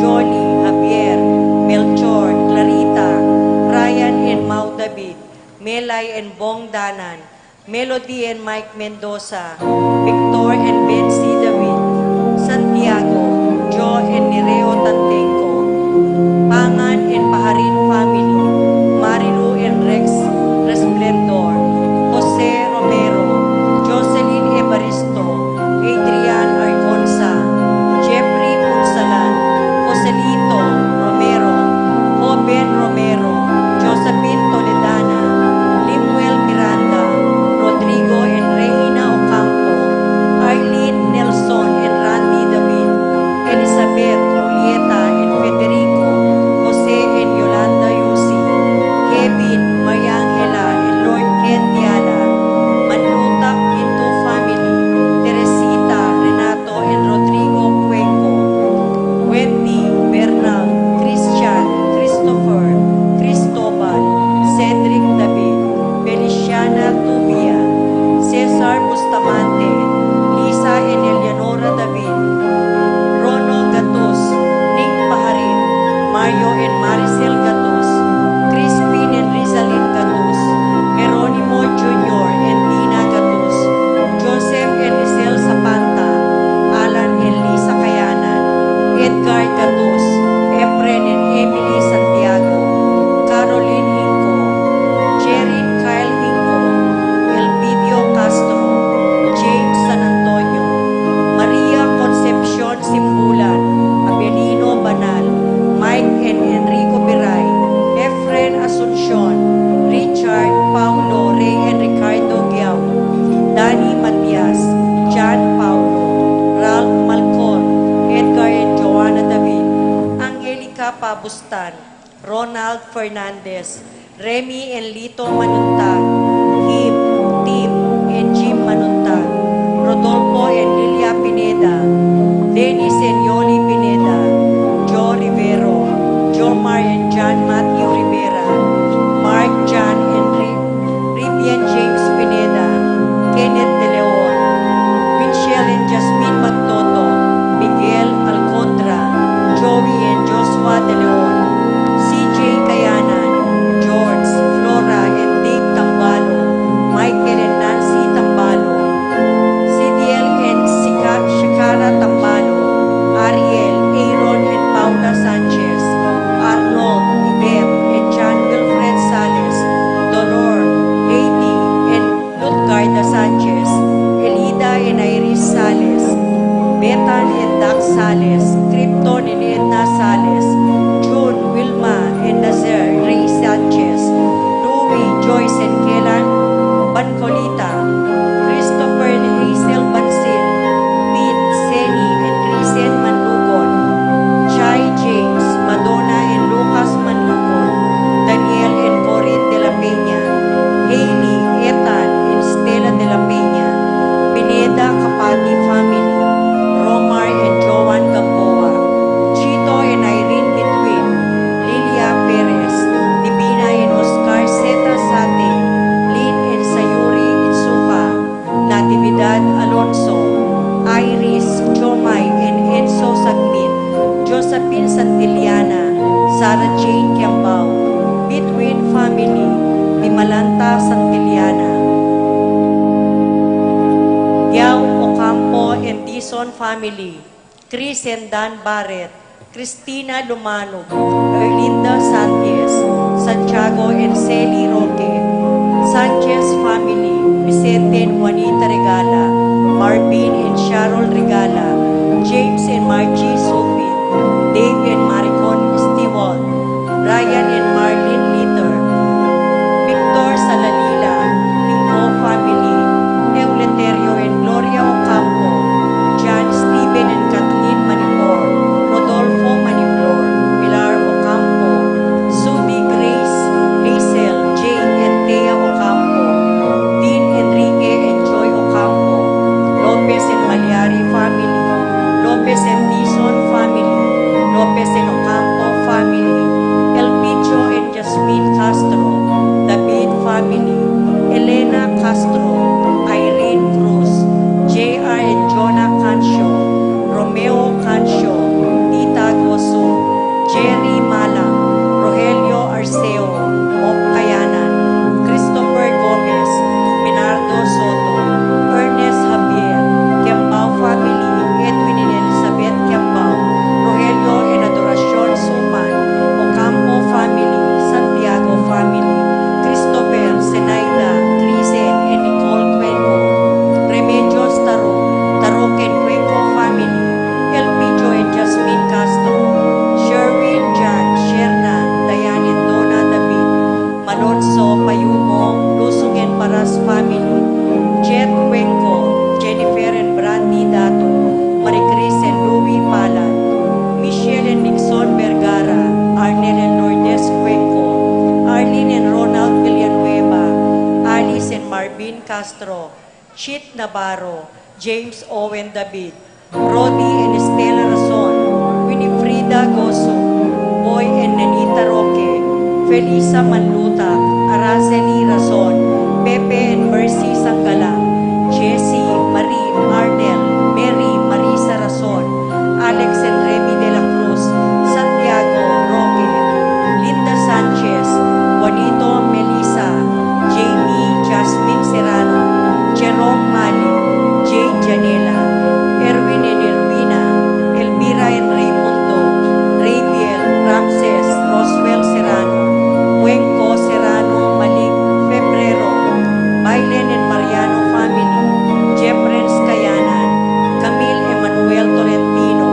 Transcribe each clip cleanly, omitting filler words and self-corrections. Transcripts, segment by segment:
Johnny, Javier, Melchor, Clarita, Ryan and Mau David, Melay and Bong Danan, Melody and Mike Mendoza, Victor and Bensi David, Santiago, Joe and Nereo Tantenco, Pangan and Paharin family, Marilu and Rex Resplendor, Jose Romero, Jocelyn Evaristo, Adrian Argonza, Jeffrey Punsalan, Joselito Romero, Joven Romero, Josephine Toledana, Limuel Miranda, Rodrigo and Reina Ocampo, Arlene Nelson and Randy David, Elizabeth, Julieta and Federico, Jose and Yolanda Yusi, Kevin, Mariang Ela and Lord Ken Diala, Manlutak Pinto family, Teresita, Renato and Rodrigo Cuenco, Wendy, Bernal, Christian, Christopher, Cristobal, Cedric David, Feliciana Tubia, Cesar Bustamante, Lisa and Eleonora David, Rono Gatus, Ning Paharin, Mario and Maricel Gatus, Crispin and Rizalyn Gatus, Geronimo Jr. and Dina Gatus, Joseph and Lisel Zapanta, Alan and Lisa Kayanan, Edgar Gatus, Efren and Emily Santiago, Caroline Hinco, Jerry Kyle Hinco, Elpidio Castro, James San Antonio, Maria Concepcion Simbulan, Abelino Banal, Mike and Enrico Biray, Efren Asuncion, Richard, Paulo, Ray and Ricardo Giao, Danny Matias, John Paulo, Ralph Malcon, Edgar and Joanna David, Angelica Pabustan, Ronald Fernandez, Remy and Lito Manuntag, Kim, Tim and Jim Manuntag, Rodolfo and Lilia Pineda, Dennis and Yoli Pineda, Joe Rivero, Jomar and John Matthew Rivera, Mark John and Rivian James Pineda, Kenneth De Leon, Winchell and Jasmine Magtoto, Miguel Alcondra, Joey and Joshua De Leon, CJ Kayanan, George, Flora and Dave Tambalo, Michael and Nancy Tambalo, Sidiel and Shikara Tambalo, Ariel, Aaron and Paula Sanchez, Arnold, Ibet and John Wilfred Sales, Dolor, Haiti and Lutgarda Sanchez, Elida and Iris Sales, Betan and Dax Sales, Krypton and Edna Sales, June, Wilma and Nazer Ray Sanchez, Louie, Joyce and Kelan Bancolita, Christopher and Hazel Bansil, Pete, Seni and Krisen Manlugon, Chai James, Madonna and Lucas Manlugon, Daniel and Corinne de la Peña, Hailey, Ethan and Stella de la Peña, Pineda Kapati family, Romar and Joan Gamboa, Chito and Irene Between, Lilia Perez, Divina and Oscar Zeta Sate, Lynn and Sayuri Itsuka, Natividad Alonso, Iris, Jomay and Enzo Sagmin, Josephine Santillana, Sarah Jane Kiambao, Between family, Limalanta Santillana, Yao Ocampo and Dison family, Chris and Dan Barrett, Cristina Lumanog, Erlinda Sanchez, Santiago and Celi Roque, Sanchez family, Vicente and Juanita Regala, Marvin and Sharon Regala, James and Margie Sophie, Dave and Maricon Stewart, Ryan and Marlene Litter, Victor Salalila, Lingo family, Euleterio and Gloria Ocampo, John Stephen and Kathleen Manipor, Rodolfo Manipor, Pilar Ocampo, Sudi Grace, Hazel, Jane and Thea Ocampo, Dean Enrique and Joy Ocampo, Lopez and Maliari family, Lopez and Dison Castro, Chit Navarro, James Owen David, Rodi and Estela Razon, Winifrida Goso, Boy and Nanita Roque, Felisa Manluta, Araceli Razon, Pepe and Mercy Sangala, Jessie, Marie, Arnel, Mary, Marisa Razon, Alex and Remy de la Cruz, Santiago, Roque, Linda Sanchez, Juanito, Melissa, Jamie, Jasmine Serrano, Jerome Mali, Jane Janela, Erwin and Elvina, Elvira and Raimundo, Rabiel, Ramses, Roswell Serrano, Cuenco Serrano, Malik Febrero, Bailen and Mariano family, Jeffrens Kayanan, Camille Emmanuel Torrentino,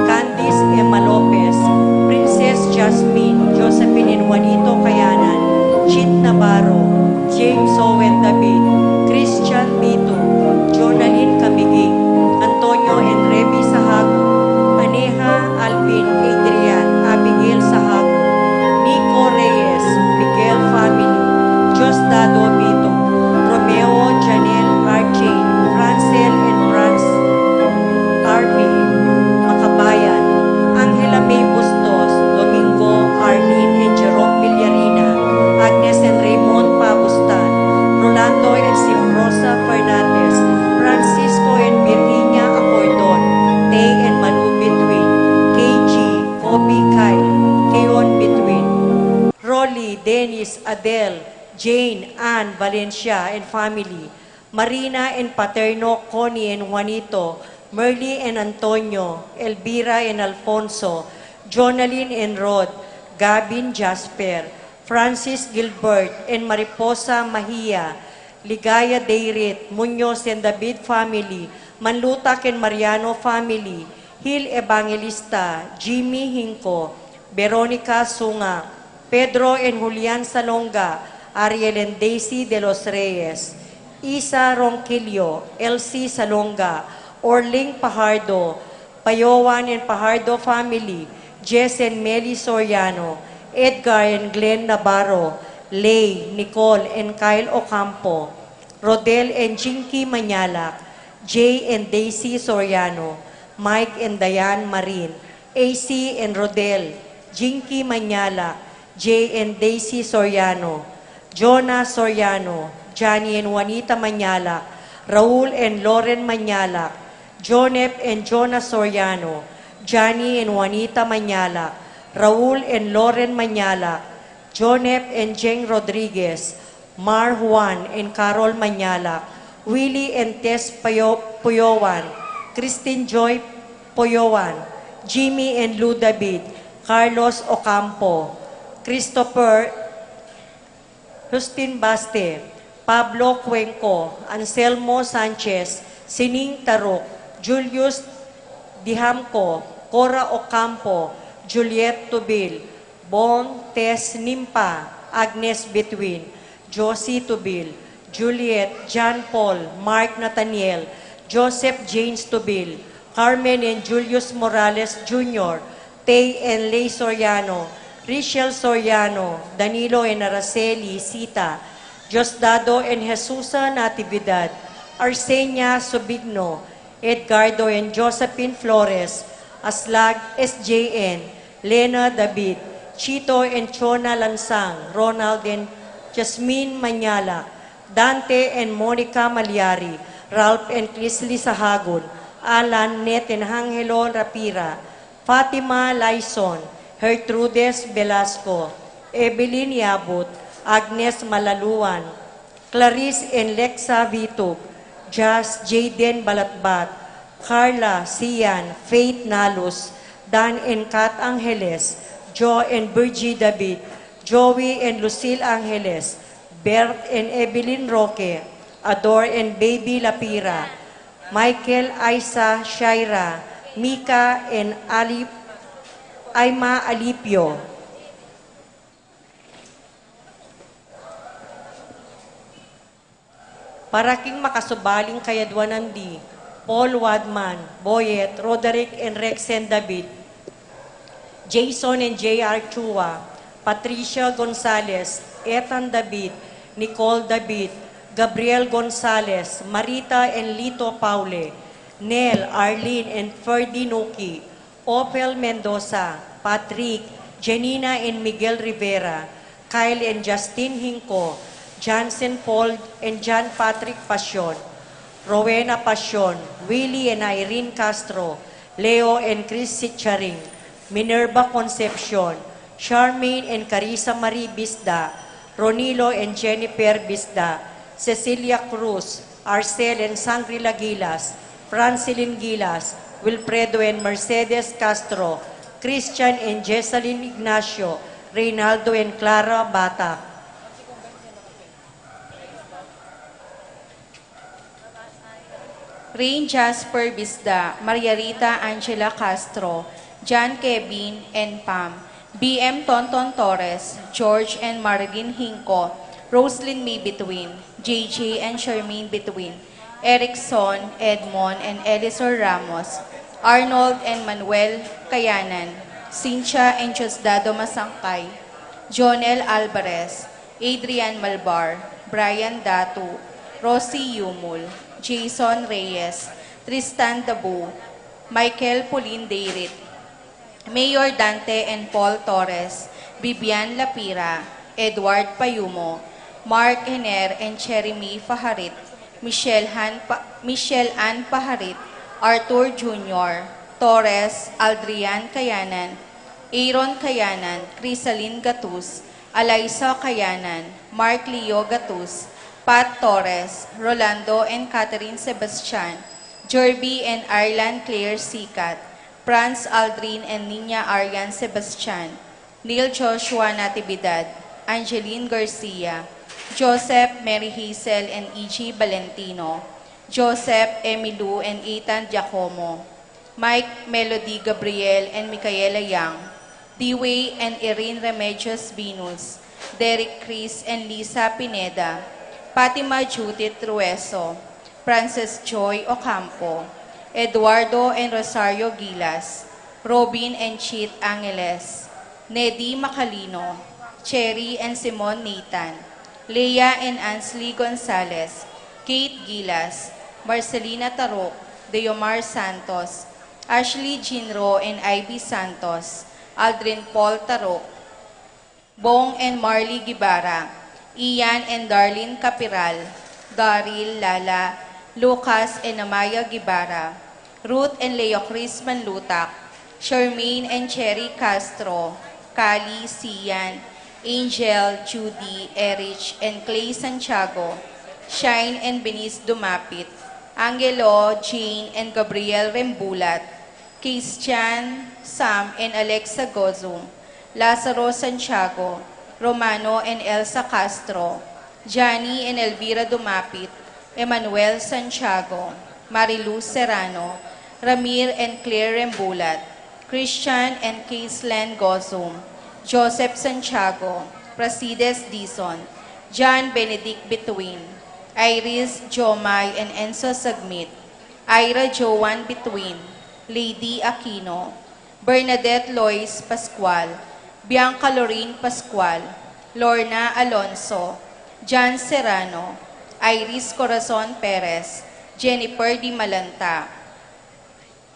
Candice Emma Lopez, Princess Jasmine, Josephine and Juanito Kayanan, Chit Navarro, James Owen David, Christian Tito, Jonalyn Camiging, Antonio and Remy Sahago, Aneha Alvin Adrian, Abigail Sahago, Nico Reyes, Miguel family, Josdado Vito, Romeo Janel Archie, Francel and Franz Army, Makabayan, Angela May Bustos, Domingo, Arlene and Jerome Villarina, Agnes and Raymond Pabustan, Rolando and Simrosa Fernandez, Francisco and Virginia Acordon, Tay and Manu Between, KG, Kobe Kyle, Keon Between, Rolly, Dennis, Adele, Jane, Ann, Valencia and family, Marina and Paterno, Connie and Juanito, Merly and Antonio, Elvira and Alfonso, Jonalyn and Rod, Gabin Jasper, Francis Gilbert and Mariposa Mahia, Ligaya Deirit, Muñoz and David family, Manlutak and Mariano family, Hil Evangelista, Jimmy Hinco, Veronica Sunga, Pedro and Julian Salonga, Ariel and Daisy de los Reyes, Isa Ronquillo, Elsie Salonga, Orling Pajardo, Payowan and Pajardo family, Jess and Meli Soriano, Edgar and Glenn Navarro, Lay, Nicole and Kyle Ocampo, Rodel and Jinky Manyalak, Jay and Daisy Soriano, Mike and Diane Marin, AC and Rodel, Jinky Manyalak, Jay and Daisy Soriano, Jonah Soriano, Johnny and Juanita Manyalak, Raul and Lauren Manyalak, Jonep and Jonah Soriano, Johnny and Juanita Manyalak, Raul and Lauren Manyalak, Jonep and Jeng Rodriguez, Mar Juan and Carol Manyalak, Willie and Tess Puyowan, Christine Joy Puyowan, Jimmy and Lou David, Carlos Ocampo, Christopher Justin Baste, Pablo Cuenco, Anselmo Sanchez, Sining Tarok, Julius Dihamco, Cora Ocampo, Juliet Tubil, Bong Tess Nimpa, Agnes Between, Josie Tubil, Juliet, John Paul, Mark Nathaniel, Joseph James Tubil, Carmen and Julius Morales Jr., Tay and Lay Soriano, Richel Soriano, Danilo and Araceli Sita, Diosdado and Jesusa Natividad, Arsenia Subigno, Edgardo and Josephine Flores, Aslag SJN, Lena David, Chito and Chona Lansang, Ronald and Jasmine Manyala, Dante and Monica Maliari, Ralph and Crisley Sahagun, Alan, Net and Angelo Rapira, Fatima Laison, Gertrudes Velasco, Evelyn Yabut, Agnes Malaluan, Clarice and Lexa Vitub, Jas Jaden Balatbat, Carla Sian, Faith Nalus, Dan and Kat Angeles, Joe and Virgie David, Joey and Lucille Angeles, Bert and Evelyn Roque, Ador and Baby Lapira, Michael Isa Shaira, Mika and Aima Alipio. Paraking makasubaling kayadwanan di, Paul Wadman, Boyet, Roderick and Rexen David, Jason and J.R. Chua, Patricia Gonzalez, Ethan David, Nicole David, Gabriel Gonzalez, Marita and Lito Paule, Nel, Arlene and Ferdy Nuki, Opel Mendoza, Patrick, Janina and Miguel Rivera, Kyle and Justin Hinco, Jansen Paul and John Patrick Pasion, Rowena Pasion, Willie and Irene Castro, Leo and Chris Sitcharing, Minerva Concepcion, Charmaine and Carissa Marie Bisda, Ronilo and Jennifer Bisda, Cecilia Cruz, Arcel and Sangrila Gilas, Francilin Gilas, Wilfredo and Mercedes Castro, Christian and Jessalyn Ignacio, Reynaldo and Clara Bata. Rain Jasper Bisda, Maria Rita Angela Castro, John Kevin and Pam, BM Tonton Torres, George and Marilyn Hinco, Roslyn May Between, JJ and Charmaine Between, Erickson, Edmond and Elisor Ramos, Arnold and Manuel Kayanan, Cynthia and Josdado Masangkay, Jonel Alvarez, Adrian Malbar, Brian Datu, Rosie Yumul, Jason Reyes, Tristan Dabu, Michael Pauline Deirit, Mayor Dante and Paul Torres, Bibian Lapira, Edward Payumo, Mark Hener and Cheremy Faharit, Michelle Ann Paharit, Arthur Jr., Torres, Aldrian Kayanan, Aaron Kayanan, Crisaline Gatus, Alaysa Kayanan, Mark Leo Gatus, Pat Torres, Rolando and Catherine Sebastian, Jerby and Arlan Claire Sikat, Franz Aldrin and Nina Arian Sebastian, Neil Joshua Natividad, Angeline Garcia, Joseph Mary Hazel and E.G. Valentino, Joseph Emilu and Ethan Giacomo, Mike Melody Gabriel and Micaela Yang, Dewey and Irene Remedios Venus, Derek Chris and Lisa Pineda, Fatima Judith Trueso, Frances Joy Ocampo, Eduardo and Rosario Gilas, Robin and Chit Angeles, Nedy Macalino, Cherry and Simon Nathan, Leah and Ansley Gonzalez, Kate Gilas, Marcelina Tarok, Deomar Santos, Ashley Jinro and Ivy Santos, Aldrin Paul Tarok, Bong and Marley Gibara, Ian and Darlene Capiral, Daryl Lala, Lucas and Amaya Gibara, Ruth and Leo Chris Manlutak, Charmaine and Cherry Castro, Kali, Sian, Angel, Judy, Erich, and Clay Santiago, Shine and Benice Dumapit, Angelo, Jane, and Gabriel Rembulat, Christian, Sam, and Alexa Gozum, Lazaro Santiago, Romano and Elsa Castro, Johnny and Elvira Dumapit, Emmanuel Santiago, Marilu Serrano, Ramir and Claire Rembulat, Christian and Kaislan Gozum, Joseph Santiago, Prasides Dizon, John Benedict Between, Iris Jomay and Enzo Sagmit, Ira Joan Between, Lady Aquino, Bernadette Lois Pascual, Bianca Lorraine Pascual, Lorna Alonso, John Serrano, Iris Corazon Perez, Jennifer Di Malanta,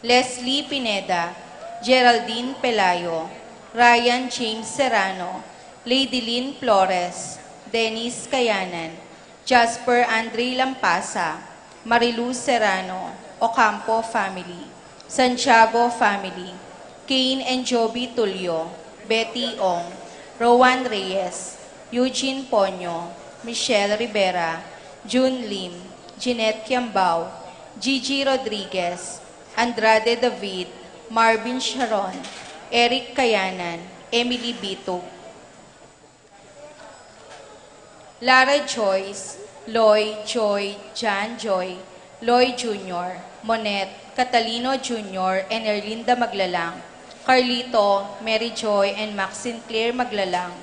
Leslie Pineda, Geraldine Pelayo, Ryan James Serrano, Lady Lynn Flores, Dennis Kayanan, Jasper Andre Lampasa, Marilu Serrano, Ocampo Family, Santiago Family, Kane and Joby Tulio, Betty Ong, Rowan Reyes, Eugene Ponyo, Michelle Rivera, June Lim, Jeanette Kiambao, Gigi Rodriguez, Andrade David, Marvin Sharon, Eric Kayanan, Emily Bitug, Lara Joyce, Loy, Joy, Jan Joy, Loy Jr., Monette, Catalino Jr., and Erlinda Maglalang, Carlito, Mary Joy, and Maxine Claire Maglalang,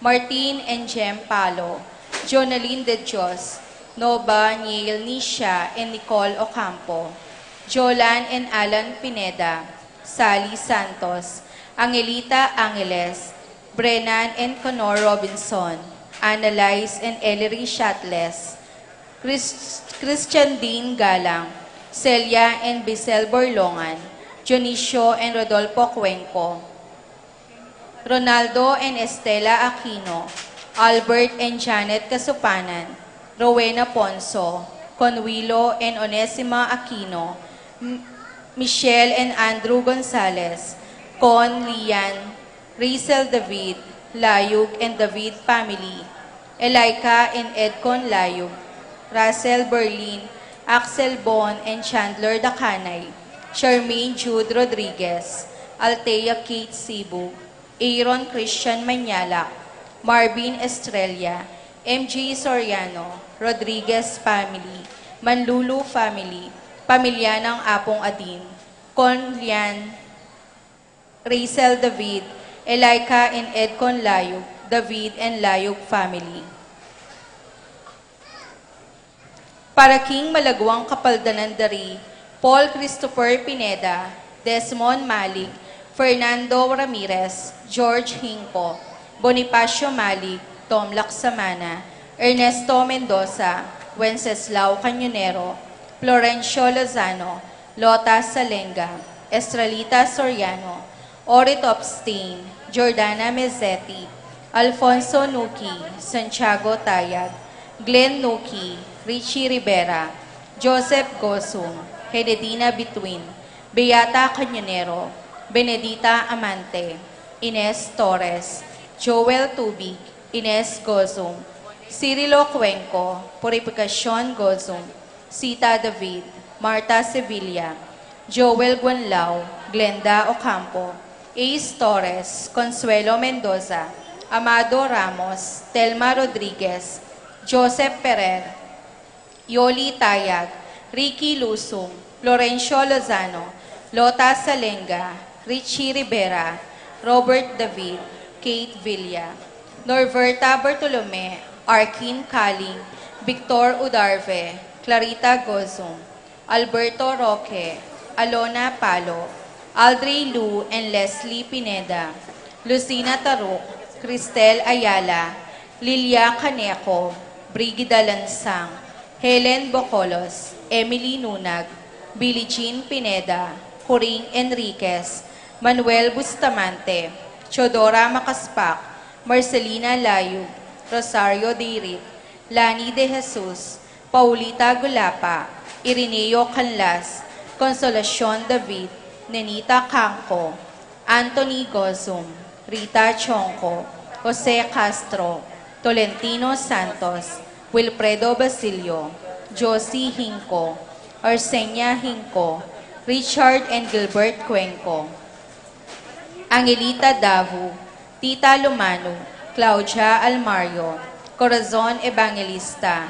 Martin and Jem Palo, Jonaline De Dios, Nova, Neil Nisha, and Nicole Ocampo, Jolan and Alan Pineda, Sally Santos, Angelita Angeles, Brennan and Conor Robinson, Annalise and Ellery Shatles, Christian Dean Galang, Celia and Bisel Borlongan, Dionisio and Rodolfo Cuenco, Ronaldo and Estela Aquino, Albert and Janet Casupanan, Rowena Ponso, Conwilo and Onesima Aquino, Michelle and Andrew Gonzalez, Con Lian, Rizel David, Layug and David family, Elaika and Edcon Layug, Russell Berlin, Axel Bon and Chandler Dacanay, Charmaine Jude Rodriguez, Althea Kate Cebu, Aaron Christian Manyalak, Marvin Estrella, MG Soriano, Rodriguez family, Manlulu family, pamilya ng Apong Adin, Conlian, Rachel David, Elaika and Edcon Layug, David and Layug family. Para King Malagwang Kapaldanandari, Paul Christopher Pineda, Desmond Malik, Fernando Ramirez, George Hinco, Bonifacio Malik, Tom Laksamana, Ernesto Mendoza, Wenceslao Cañonero, Florencio Lozano, Lota Salenga, Estrelita Soriano, Ori Topstein, Jordana Mezzetti, Alfonso Nuki, Santiago Tayag, Glenn Nuki, Richie Rivera, Joseph Gosum, Hededina Bituin, Beata Cañonero, Benedita Amante, Ines Torres, Joel Tubig, Ines Gosum, Cirilo Cuenco, Purificacion Gosum, Sita David, Marta Sevilla, Joel Guanlao, Glenda Ocampo, Ace Torres, Consuelo Mendoza, Amado Ramos, Telma Rodriguez, Joseph Ferrer, Yoli Tayag, Ricky Lusum, Florencio Lozano, Lota Salenga, Richie Rivera, Robert David, Kate Villa, Norberta Bartolome, Arkin Kaling, Victor Udarve, Clarita Gozum, Alberto Roque, Alona Palo, Aldrey Lu and Leslie Pineda, Lucina Taruk, Cristel Ayala, Lilia Caneco, Brigida Lansang, Helen Bocolos, Emily Nunag, Billie Jean Pineda, Huring Enriquez, Manuel Bustamante, Chodora Makaspak, Marcelina Layug, Rosario Dirit, Lani De Jesus, Paulita Gulapa, Irineo Canlas, Consolacion David, Nenita Canco, Anthony Gozum, Rita Chonco, Jose Castro, Tolentino Santos, Wilfredo Basilio, Josie Hinco, Arsenia Hinco, Richard and Gilbert Cuenco, Angelita Davu, Tita Lumano, Claudia Almario, Corazon Evangelista,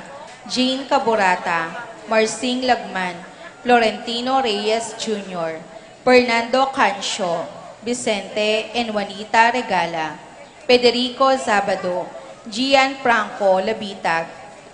Jean Caburata, Marcing Lagman, Florentino Reyes Jr., Fernando Cancio, Vicente and Juanita Regala, Federico Zabado, Gian Franco Labitag,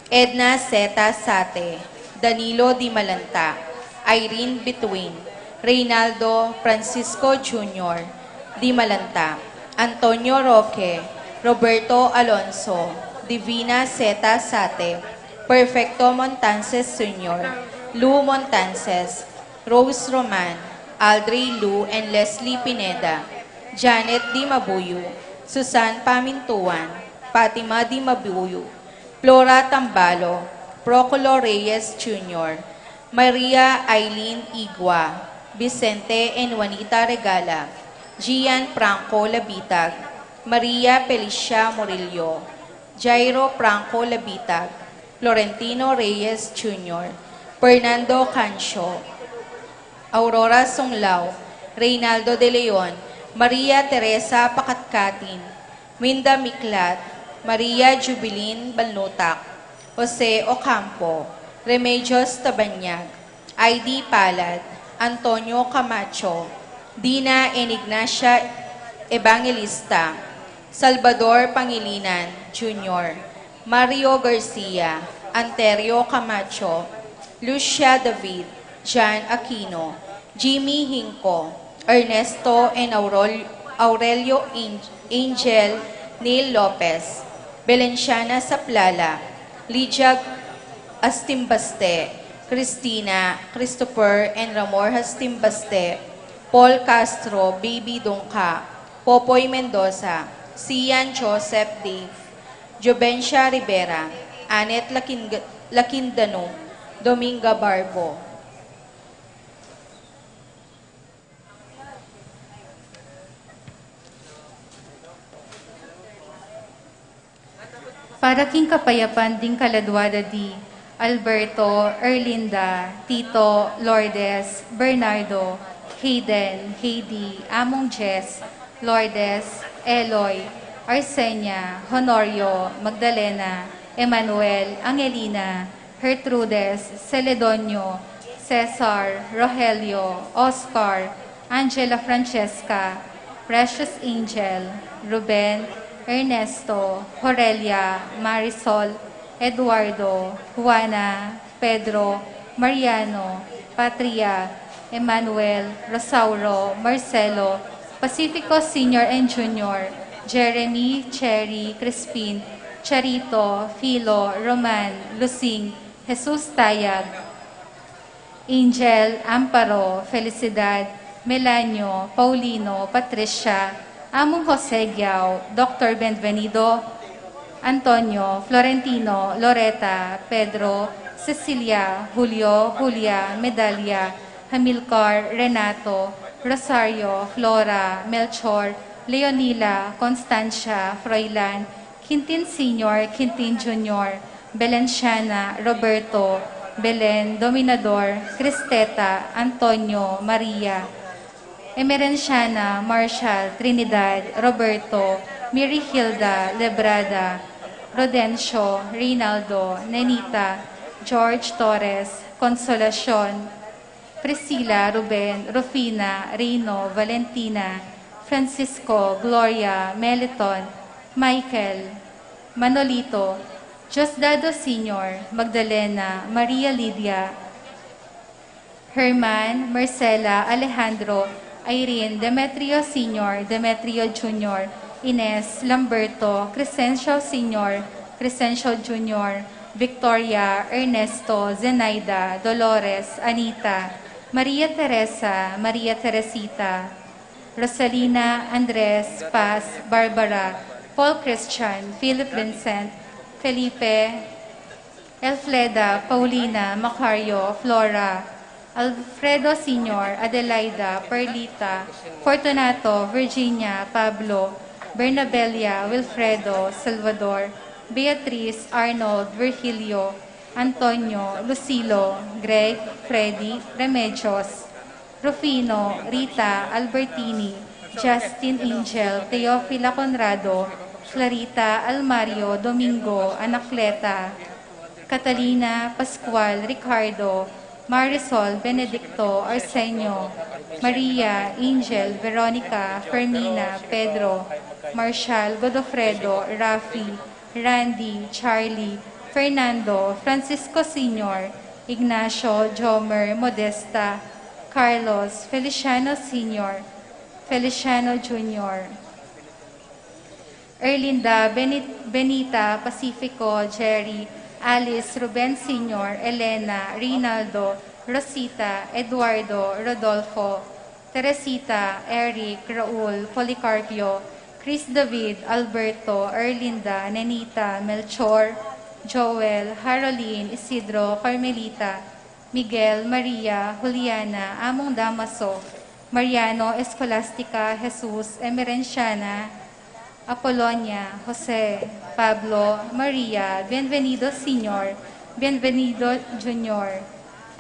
Edna Zeta Sate, Danilo Di Malanta, Irene Bituin, Reynaldo Francisco Jr. Di Malanta, Antonio Roque, Roberto Alonso, Divina Zeta Sate, Perfecto Montances Sr., Lou Montances, Rose Roman, Aldrey Lu and Leslie Pineda, Janet Di Mabuyo, Susan Pamintuan, Fatima Di Mabuyo, Flora Tambalo, Procolo Reyes Jr., Maria Eileen Igua, Vicente and Juanita Regala, Gian Franco Labitag, Maria Felicia Murillo, Jairo Franco Labitag, Florentino Reyes Jr., Fernando Cancio, Aurora Songlao, Reynaldo De Leon, Maria Teresa Pakatkatin, Minda Miklat, Maria Jubilin Balnutak, Jose Ocampo, Remedios Tabanyag, ID Palad, Antonio Camacho, Dina and Ignacia Evangelista, Salvador Pangilinan Jr., Mario Garcia, Anterio Camacho, Lucia David, Jan Aquino, Jimmy Hinco, Ernesto and Aurelio Angel Neil Lopez, Belenciana Saplala, Lydia Astimbaste, Christina, Christopher, and Ramor Astimbaste, Paul Castro, Baby Dongka, Popoy Mendoza, Sian Joseph Dave, Jovencia Rivera, Anet Lakindano, Dominga Barbo. Para king kapayapan ding kaladwada di Alberto, Erlinda, Tito, Lourdes, Bernardo, Hayden, Heidi, Among Jess, Lourdes, Eloy, Arsenia, Honorio, Magdalena, Emmanuel, Angelina, Gertrudes, Celedonio, Cesar, Rogelio, Oscar, Angela Francesca, Precious Angel, Ruben, Ernesto, Horelia, Marisol, Eduardo, Juana, Pedro, Mariano, Patria, Emmanuel, Rosauro, Marcelo, Pacifico Senior and Junior, Jeremy, Cherry, Crispin, Charito, Philo, Roman, Lucing, Jesus Tayag, Angel, Amparo, Felicidad, Melanio, Paulino, Patricia, Among Jose Giao, Dr. Benvenido, Antonio, Florentino, Loreta, Pedro, Cecilia, Julio, Julia, Medalia, Hamilcar, Renato, Rosario, Flora, Melchor, Leonila, Constancia, Froilan, Quintin Senior, Quintin Junior, Belenciana, Roberto, Belen, Dominador, Cristeta, Antonio, Maria, Emerenciana, Marshall, Trinidad, Roberto, Miri Hilda, Lebrada, Rodencio, Reynaldo, Nenita, George Torres, Consolacion, Priscilla, Ruben, Rufina, Reyno, Valentina, Francisco, Gloria, Meliton, Michael, Manolito, Diosdado Sr., Magdalena, Maria Lydia, Herman, Marcela, Alejandro, Irene, Demetrio Sr., Demetrio Jr., Ines, Lamberto, Crescencio Sr., Crescencio Jr., Victoria, Ernesto, Zenaida, Dolores, Anita, Maria Teresa, Maria Teresita, Rosalina, Andres, Paz, Barbara, Paul Christian, Philip Vincent, Felipe, Elfleda, Paulina, Macario, Flora, Alfredo Sr., Adelaida, Perlita, Fortunato, Virginia, Pablo, Bernabella, Wilfredo, Salvador, Beatriz, Arnold, Virgilio, Antonio, Lucilo, Greg, Freddy, Remedios, Rufino, Rita, Albertini, Justin Angel, Teofila Conrado, Clarita, Almario, Domingo, Anacleta, Catalina, Pascual, Ricardo, Marisol, Benedicto, Arsenio, Maria, Angel, Veronica, Fermina, Pedro, Marshall, Godofredo, Rafi, Randy, Charlie, Fernando, Francisco Sr., Ignacio, Jomer, Modesta, Carlos, Feliciano Sr., Feliciano Jr., Erlinda, Benita, Pacifico, Jerry, Alice, Ruben Sr., Elena, Rinaldo, Rosita, Eduardo, Rodolfo, Teresita, Eric, Raul, Policarpio, Chris David, Alberto, Erlinda, Nenita, Melchor, Joel, Haroline, Isidro, Carmelita, Miguel, Maria, Juliana, Among Damaso, Mariano, Escolastica, Jesus, Emerenciana, Apolonia, Jose, Pablo, Maria, Bienvenido Sr., Bienvenido Jr.,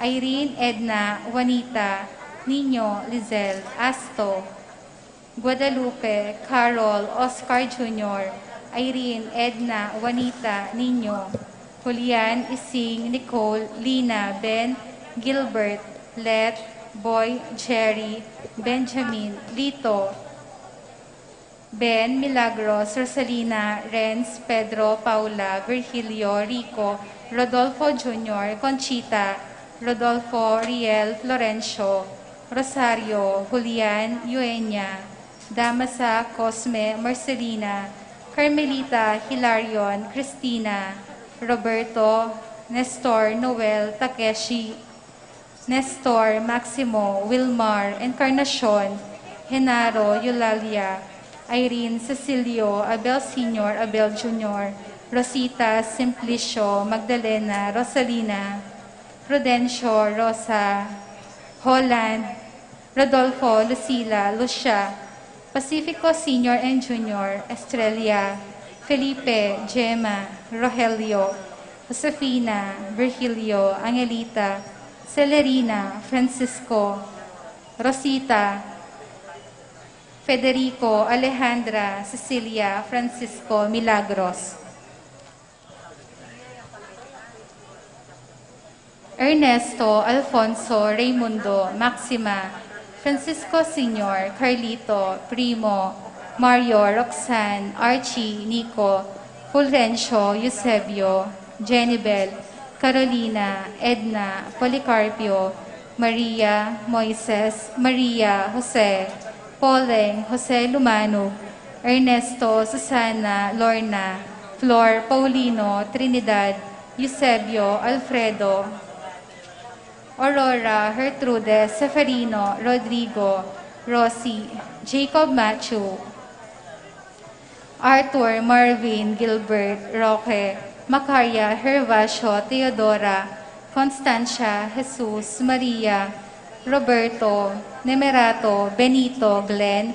Irene, Edna, Juanita, Nino, Lizelle, Asto, Guadalupe, Carol, Oscar Jr., Irene, Edna, Juanita, Nino, Julian, Ising, Nicole, Lina, Ben, Gilbert, Let, Boy, Jerry, Benjamin, Lito, Ben, Milagros, Rosalina, Renz, Pedro, Paula, Virgilio, Rico, Rodolfo Jr., Conchita, Rodolfo, Riel, Florencio, Rosario, Julian, Eugenia, Damasa, Cosme, Marcelina, Carmelita, Hilarion, Cristina, Roberto, Nestor Noel Takeshi, Nestor Maximo Wilmar Encarnacion, Genaro Eulalia, Irene Cecilio Abel Sr. Abel Jr., Rosita Simplicio Magdalena Rosalina, Prudencio Rosa Holland, Rodolfo Lucila Lucia, Pacifico Sr. and Jr., Estrella, Felipe Gemma Rogelio, Josefina Virgilio Angelita, Celerina Francisco, Rosita, Federico Alejandra Cecilia Francisco Milagros, Ernesto Alfonso Raimundo Maxima, Francisco Sr., Carlito, Primo, Mario, Roxanne, Archie, Nico, Fulgencio, Eusebio, Jenibel, Carolina, Edna, Policarpio, Maria, Moises, Maria, Jose, Poleng, Jose Lumano, Ernesto, Susana, Lorna, Flor, Paulino, Trinidad, Eusebio, Alfredo, Aurora, Gertrude, Seferino, Rodrigo, Rosie, Jacob Matthew, Arthur, Marvin, Gilbert, Roque, Macaria, Hervasio, Teodora, Constancia, Jesus, Maria, Roberto, Nemerato, Benito, Glenn,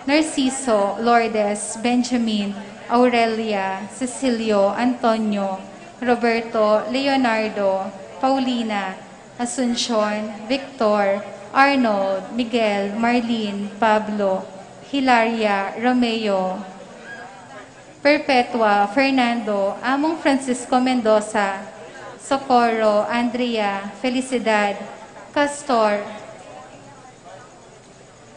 Narciso, Lourdes, Benjamin, Aurelia, Cecilio, Antonio, Roberto, Leonardo, Paulina, Asuncion, Victor, Arnold, Miguel, Marlene, Pablo, Hilaria, Romeo, Perpetua, Fernando, Among Francisco Mendoza, Socorro, Andrea, Felicidad, Castor,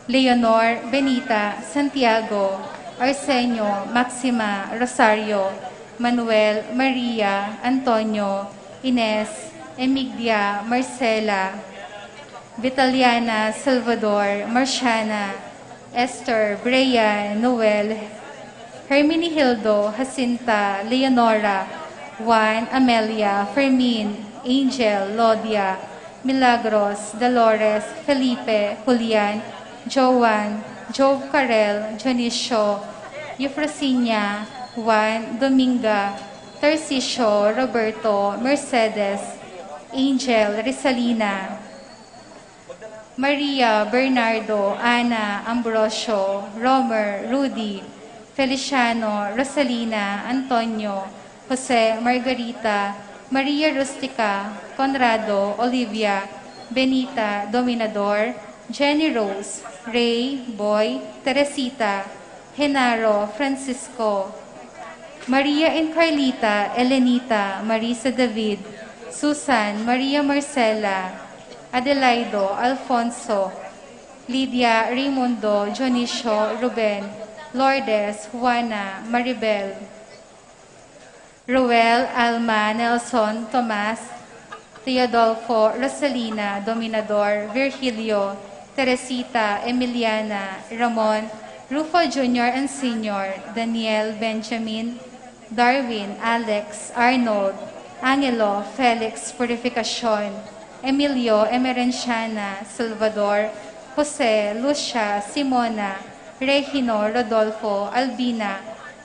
Leonor, Benita, Santiago, Arsenio, Maxima, Rosario, Manuel, Maria, Antonio, Ines, Emigdia, Marcela, Vitaliana, Salvador, Marciana, Esther, Brea, Noel, Hermenegildo, Jacinta, Leonora, Juan, Amelia, Fermin, Angel, Lodia, Milagros, Dolores, Felipe, Julian, Joan, Jove Carel, Jonicio, Eufrosinia, Juan, Dominga, Tarcisio, Roberto, Mercedes, Angel, Risalina, Maria, Bernardo, Ana, Ambrosio, Romer, Rudy, Feliciano, Rosalina, Antonio, Jose, Margarita, Maria Rustica, Conrado, Olivia, Benita, Dominador, Jenny Rose, Ray, Boy, Teresita, Genaro, Francisco, Maria and Carlita, Elenita, Marisa David, Susan, Maria Marcela, Adelaido, Alfonso, Lydia, Raimundo, Jonicio, Ruben, Lourdes, Juana, Maribel, Ruel, Alma, Nelson, Tomas, Teodolfo, Rosalina, Dominador, Virgilio, Teresita, Emiliana, Ramon, Rufo Jr. and Sr., Daniel, Benjamin, Darwin, Alex, Arnold, Angelo, Felix, Purificacion, Emilio, Emerenciana, Salvador, Jose, Lucia, Simona, Regino, Rodolfo, Albina,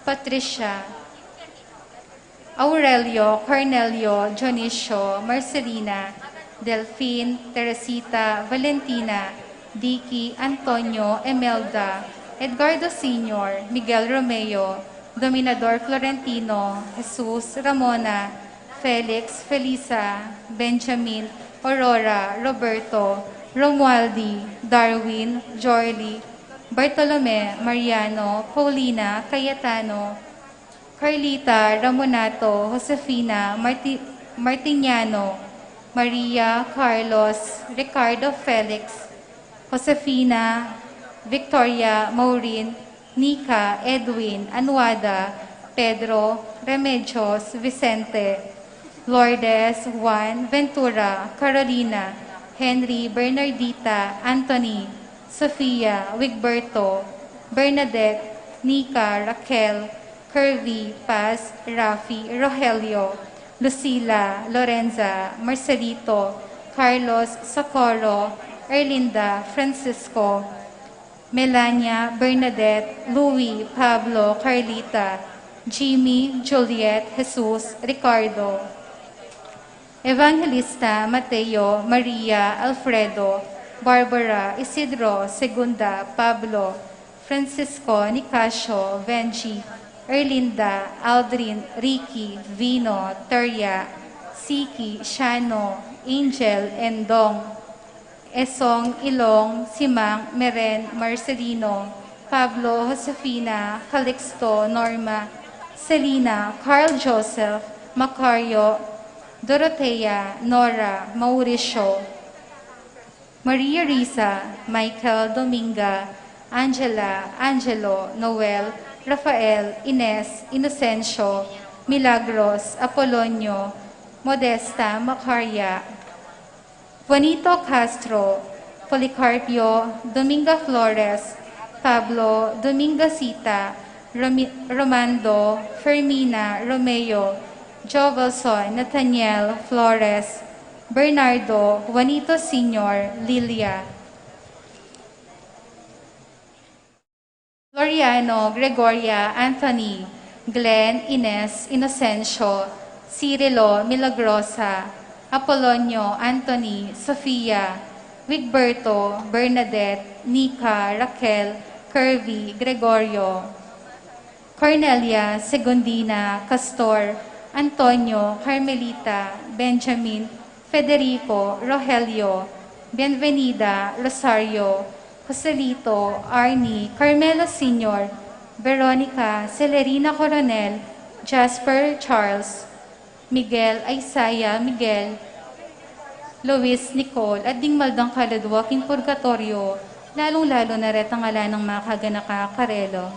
Patricia, Aurelio, Cornelio, Jonicio, Marcelina, Delphine, Teresita, Valentina, Dicky, Antonio, Emelda, Edgardo Sr., Miguel Romeo, Dominador Florentino, Jesus, Ramona, Felix, Felisa, Benjamin, Aurora, Roberto, Romualdi, Darwin, Jorly, Bartolome, Mariano, Paulina, Cayetano, Carlita, Ramonato, Josefina, Martiniano, Maria, Carlos, Ricardo Felix, Josefina, Victoria, Maureen, Nika, Edwin, Anuada, Pedro, Remedios, Vicente, Lourdes, Juan, Ventura, Carolina, Henry, Bernardita, Anthony, Sofia, Wigberto, Bernadette, Nika, Raquel, Curvy, Paz, Rafi, Rogelio, Lucila, Lorenza, Marcelito, Carlos, Socorro, Erlinda, Francisco, Melania, Bernadette, Louie, Pablo, Carlita, Jimmy, Juliet, Jesus, Ricardo, Evangelista, Mateo, Maria, Alfredo, Barbara, Isidro, Segunda, Pablo, Francisco, Nicasio, Benji, Erlinda, Aldrin, Ricky, Vino, Terya, Siki, Shano, Angel, Endong, Esong, Ilong, Simang, Meren, Marcelino, Pablo, Josefina, Calixto, Norma, Selina, Carl Joseph, Macario, Dorothea, Nora, Mauricio, Maria Risa, Michael, Dominga, Angela, Angelo, Noel, Rafael, Ines, Inocencio, Milagros, Apolonio, Modesta, Macaria, Juanito Castro, Policarpio, Dominga Flores, Pablo, Dominga Sita, Romando, Fermina, Romeo, Jovelson, Nathaniel, Flores, Bernardo, Juanito Sr., Lilia, Floriano, Gregoria, Anthony, Glenn, Ines, Inocencio, Cirilo, Milagrosa, Apolonio, Anthony, Sofia, Wigberto, Bernadette, Nika, Raquel, Curvy, Gregorio, Cornelia, Segundina, Castor, Antonio, Carmelita, Benjamin, Federico, Rogelio, Bienvenida, Rosario, Joselito, Arnie, Carmelo Sr., Veronica, Celerina Coronel, Jasper Charles, Miguel, Isaiah, Miguel, Luis, Nicole, at dingmaldang kaladwaking purgatorio, lalong-lalo na ret ang ala ng mga kaganaka Karelo.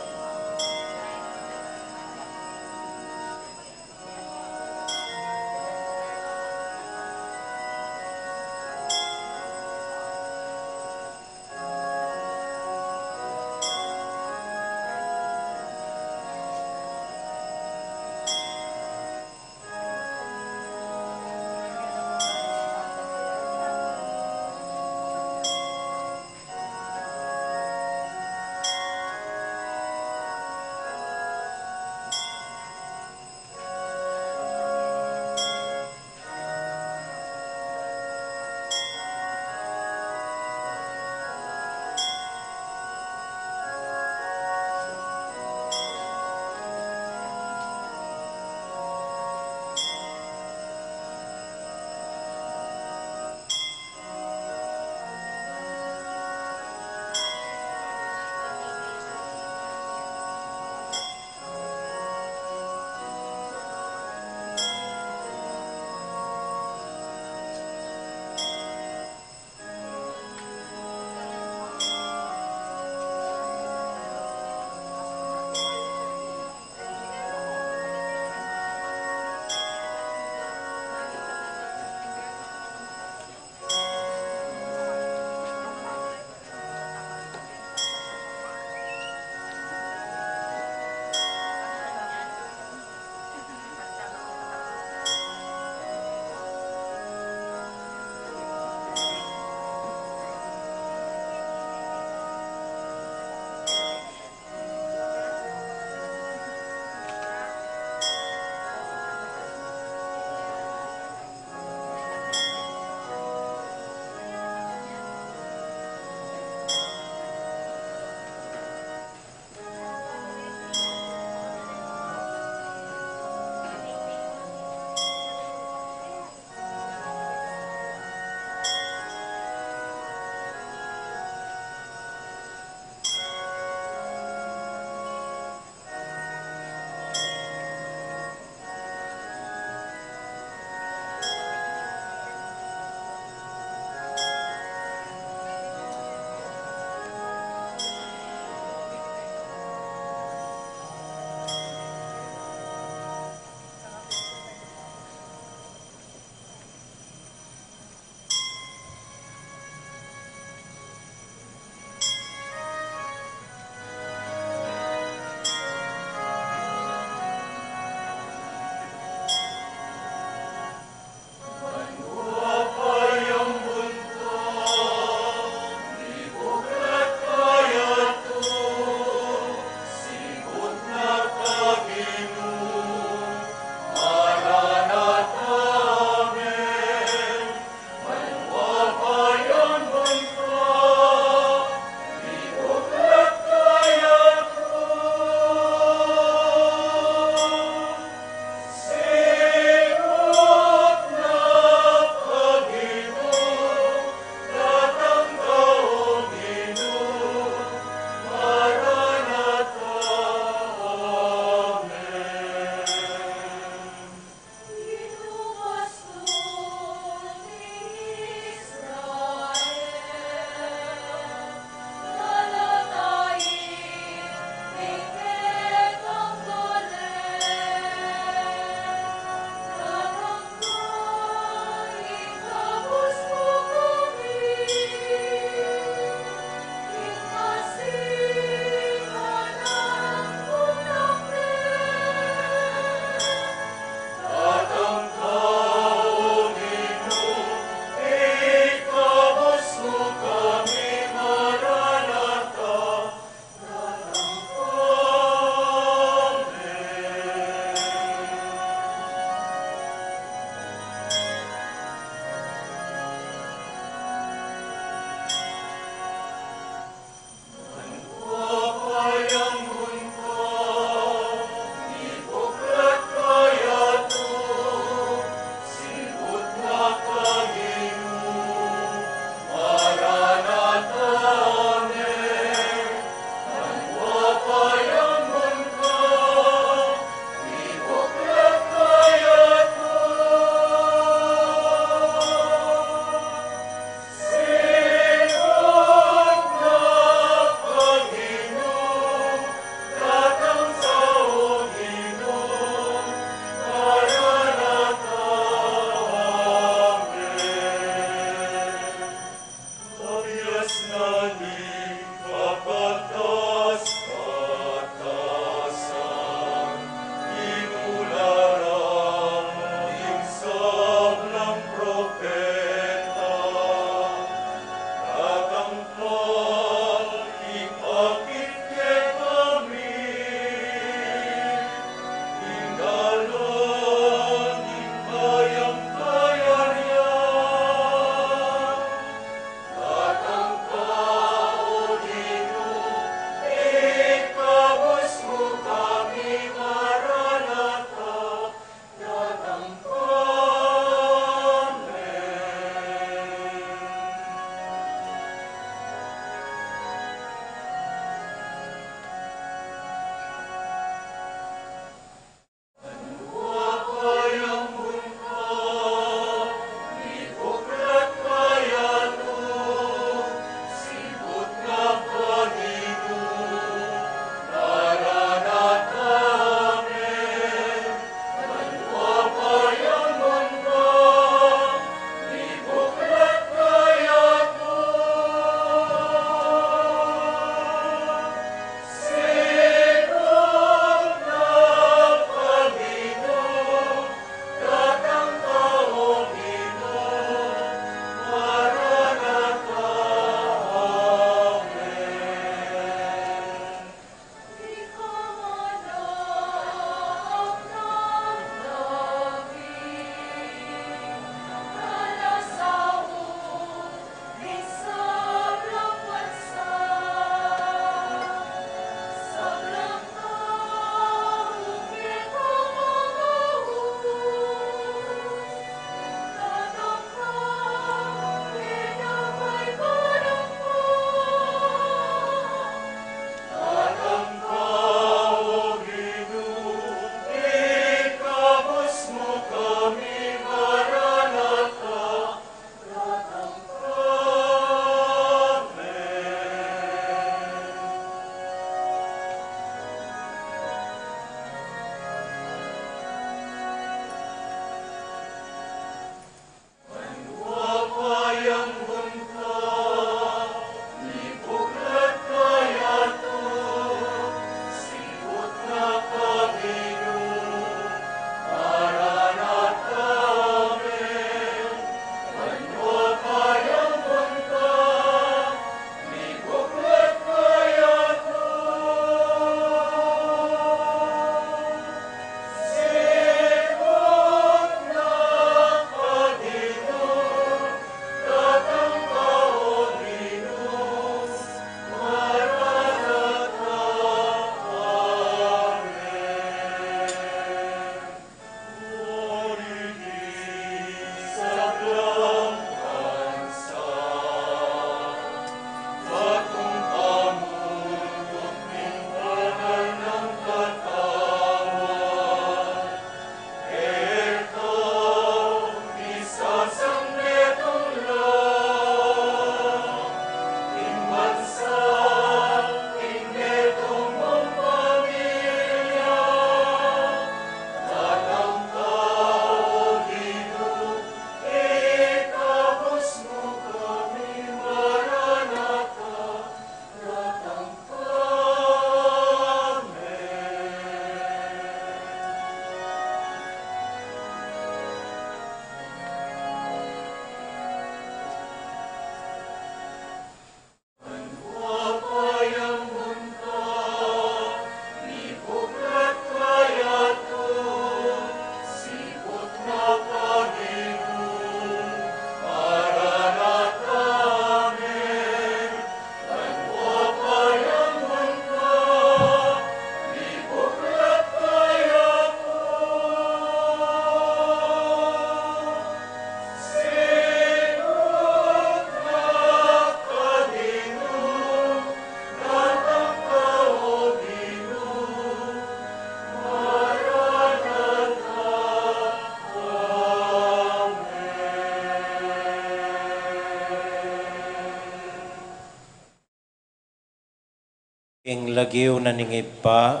Ing lagiw na ningib pa,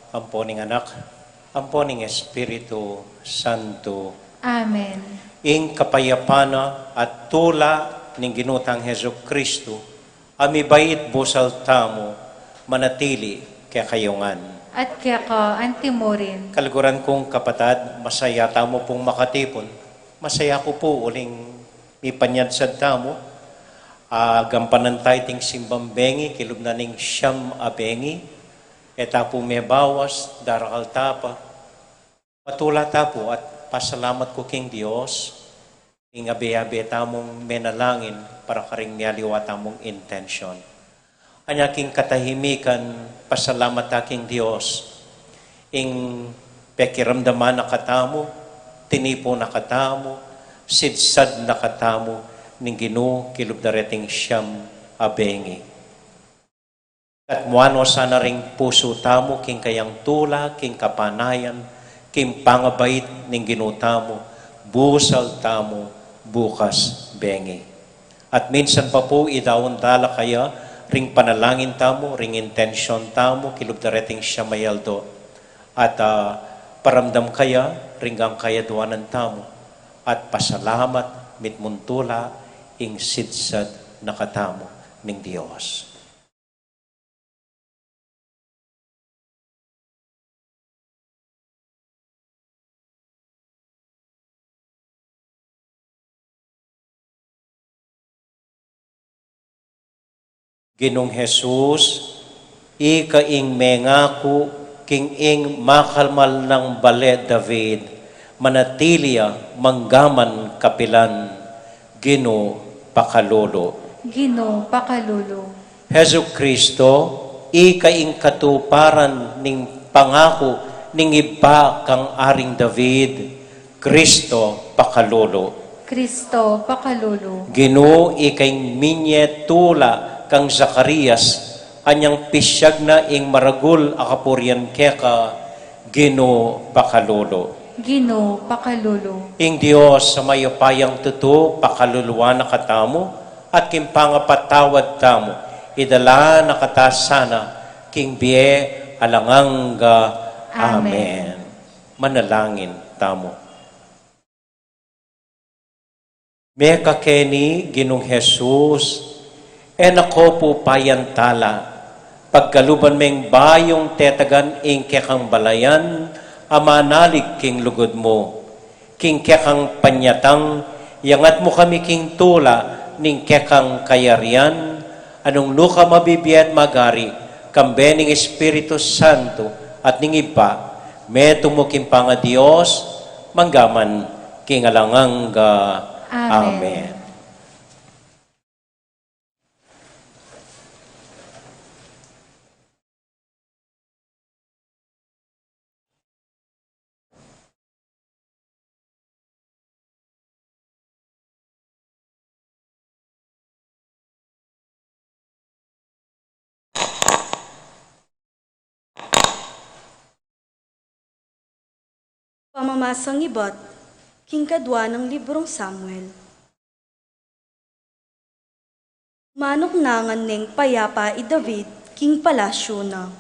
amponing anak, amponing Espiritu Santo. Amen. Ing kapayapana at tula ning ginutang Heso Kristo, Amibait busal tamo, manatili kaya kayungan. At quéca antimurin. Kaliguran kong kapatad, masaya tamo pong makatipon. Masaya ko po uling mipanyadsad tamo. Gampanan tayo ting Simbang Beñgi, kilub na ning siyam abengi. Eta po may bawas, darakal tapa. Patula tapo at pasalamat ko king Diyos. Ing abe-abe tamong menalangin para karing mialiwa tamong intention. Anyaking katahimikan, pasalamat aking Diyos. Ing pekiramdaman na katamo, tinipo na katamo, sidsad na katamo, ning Ginoo kilub dareting siyam abengi. At muano sana ring puso tamo, king kayang tula, king kapanayan, king pangabait ning Ginoo tamo, busal tamo, bukas bengi. At minsan pa po idawon dala kaya ring panalangin tamo, ring intention tamo, kilub dareting siya may Aldo. At paramdam kaya, ringgang kaya duwanan tamo. At pasalamat, mitmuntula, ing sidsad na katamo ning Diyos. Ginong Jesus, ikaing mengako, king ing makalmal ng bale David, manatilia manggaman kapilan, Ginoo pakalolo. Ginoo pakalolo. Hesu Kristo, ikaing katuparan ning pangako ning iba kang aring David, Kristo pakalolo. Kristo pakalolo. Ginoo ikaing minye tula kang Zacarias, anyang pisyag na ing maragul akapuryan quéca, Ginoo pakalolo. Ginoo pakalolo. Ing Dios sa mayupayang tuto, pakaluluwa na katamo, at kimpangapatawad tamo, idala na katasana, king biye alanganga. Amen. Manalangin tamo. Meka keni Ginong Jesus, enako po payantala, pagkaluban meng bayong tetagan ing kekang balayan, amanalig king lugod mo, king kekang panyatang, yangat mo kami king tula, ning kekang kayarian, anong luka mabibiyat magari, kambening Espiritu Santo, at ning iba, meto mo king panga Diyos, manggaman king alanganga. Amen. Pamamasang ibat, king kadwa ng librong Samuel. Manok nangan neng payapa i David, king palasyo na.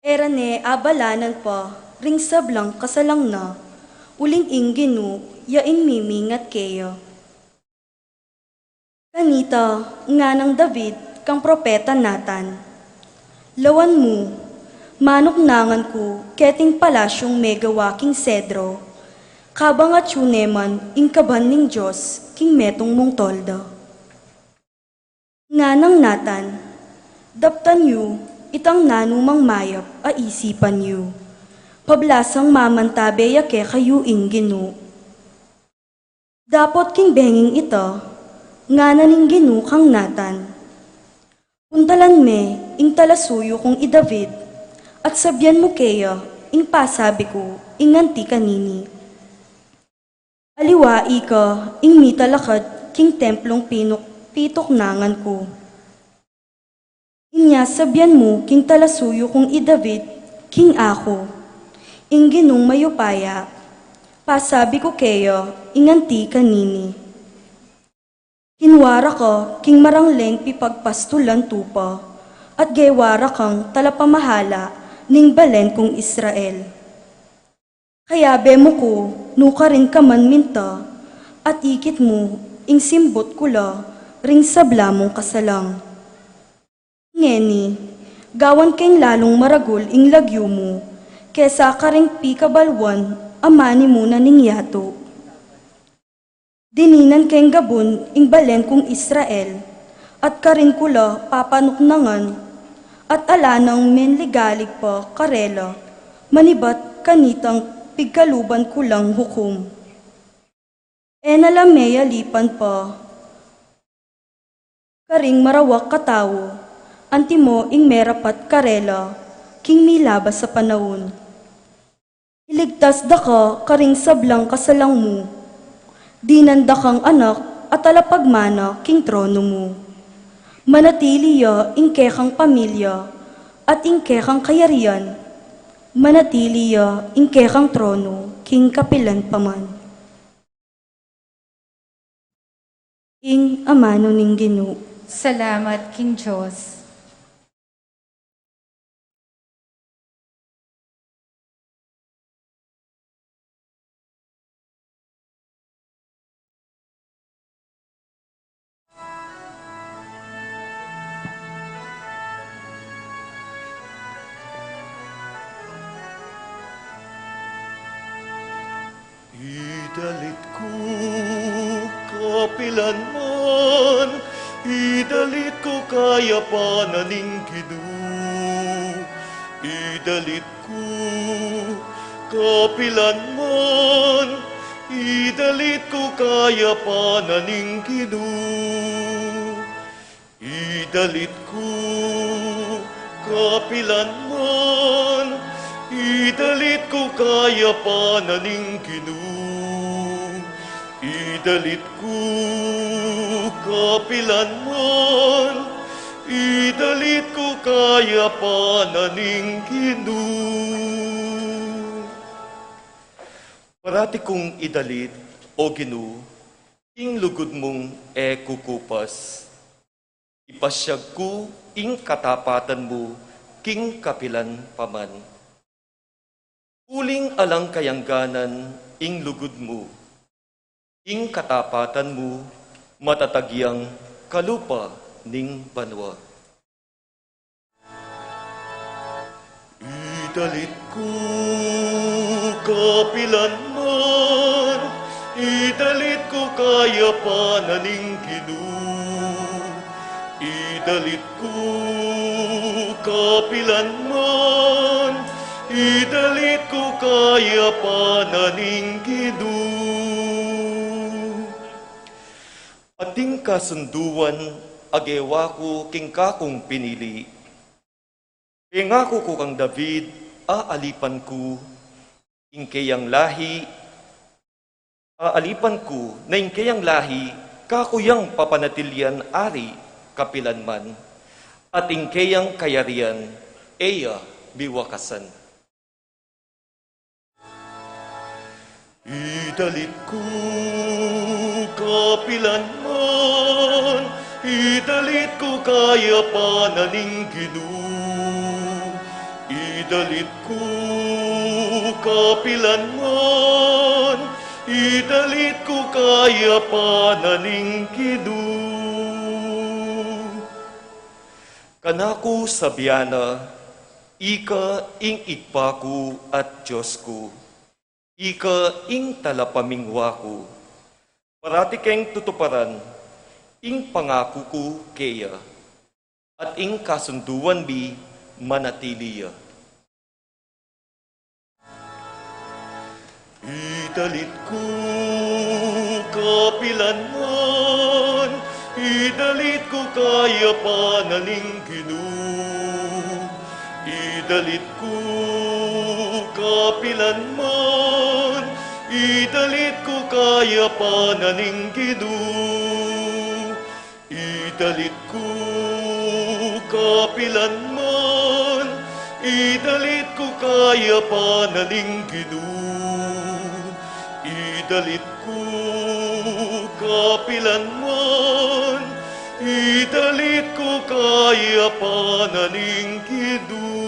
Era ne abalanan pa, ring sablang kasalang na, uling ing Ginoo, yaing mimingat keya. Kanita, nga ng David, kang propeta Nathan. Lawan mo, manok nangan ko, keting palasyong megawaking sedro, kabang at yuneman, ing kaban ning Diyos, king metong mong tolda. Nga ng Nathan, daptan yu, itang nanumang mayap, a isipan yu, pablasang mamantabe yake kayo ing Ginoo. Dapot king benging ito, nga naning Ginoo kang Nathan. Puntalan me, ing talasuyo kong i David, at sabyan mo keya, ing pasabi ko, ing nganti kanini. Aliwai ka, ing mitalakad, king templong pitok nangan ko. Inya sabyan mo, king talasuyo kong i David, king ako. Ing Ginong mayupaya, pasabi ko keya, ing nganti kanini. Kinwara ka, king marangleng pipagpastulan tupa, at gaywara kang talapamahala, ning balen kong Israel. Kaya bemo ko, nuka rin ka man minta, at ikit mo, ing simbot kula, ring sabla mong kasalang. Ngeni, gawan keng lalong maragul ing lagyo mo, kesa karing pikabalwan, amani mo na ning yato. Dininan keng gabon ing balen kong Israel, at karing kula papanuknangan, at alanang menligalig pa karela, manibat kanitang pigkaluban kulang hukom. Nalamea lipan pa, karing marawak katawo, antimo ing merapat karela, king milabas sa panahon. Iligtas da ka karing sablang kasalang mo, dinanda kang anak at alapagmana king trono mo. Manatiliya ing quécang pamilya at ing quécang kayarian, manatiliya ing quécang trono king kapilan paman. Ing amano ning Ginoo. Salamat, King Diyos. Idalit ko kapilan man, idalit ko kayapanan ning Ginoo. Idalit ko kapilan man, idalit ko kayapanan ning Ginoo. Idalit ko kapilan man, idalit ko kayapanan ning Ginoo. Idalit ko kapilan man, idalit ko kayapanan ning Ginoo. Parati kong idalit, o Ginoo, ing lugod mong kukupas. Ipasyag ko ing katapatan mo, king kapilan paman. Uling alang kayangganan ing lugod mo, ing katapatan mo, matatagyang kalupa ning banwa. Idalit ko kapilan man, idalit ko kayapanan ning Ginoo. Idalit ko kapilan man, idalit ko kayapanan ning Ginoo. Ating kasunduan, agewa ko king kakong pinili. Ingako ko kang David, aalipan ko, ingkayang lahi, aalipan ko na ingkayang lahi, kakuyang papanatilyan ari, kapilan man, at ingkayang kayarian, eya biwakasan. Idalit ko kapilan man, idalit ko kayapanan ning Ginoo. Idalit ko kapilan man, idalit ko kayapanan ning Ginoo. Kanako sabiana, ika ing igpaku at Diyos ko, ika ing talapamingwa ko, parati keng tutuparan, ing pangako ko keya, at ing kasunduan bi manatiliya. Idalit ko kapilan man, idalit ko kayapanan ning Ginoo. Idalit ko kapilan man, idalit ko kayapanan ning Ginoo. Idalit ko kapilan man, idalit ko kayapanan ning Ginoo. Idalit ko kapilan man, idalit ko kayapanan ning Ginoo.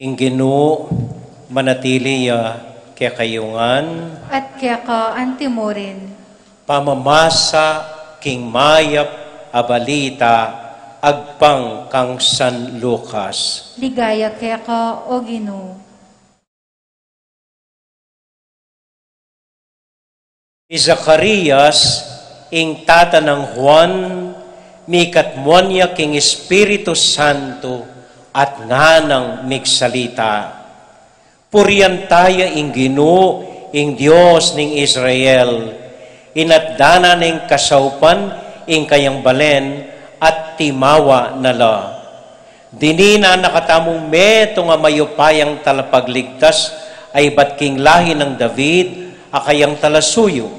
Inginu manatili kekayungan, at quéca antimorin. pamamasa king mayap abalita agpang kang San Lucas. Ligaya quéca o Ginoo. Si Zacarias, ing tata ng Juan, mikatmonya king Espiritu Santo, at nga ng migsalita. Purian tayo ing Ginoo, ing Diyos ning Israel, inatdana ning kasaupan, ing kayang balen, at timawa nala. Dinina nakatamong meto nga mayupayang talapagligtas, ay bat king lahi ng David, akayang talasuyo.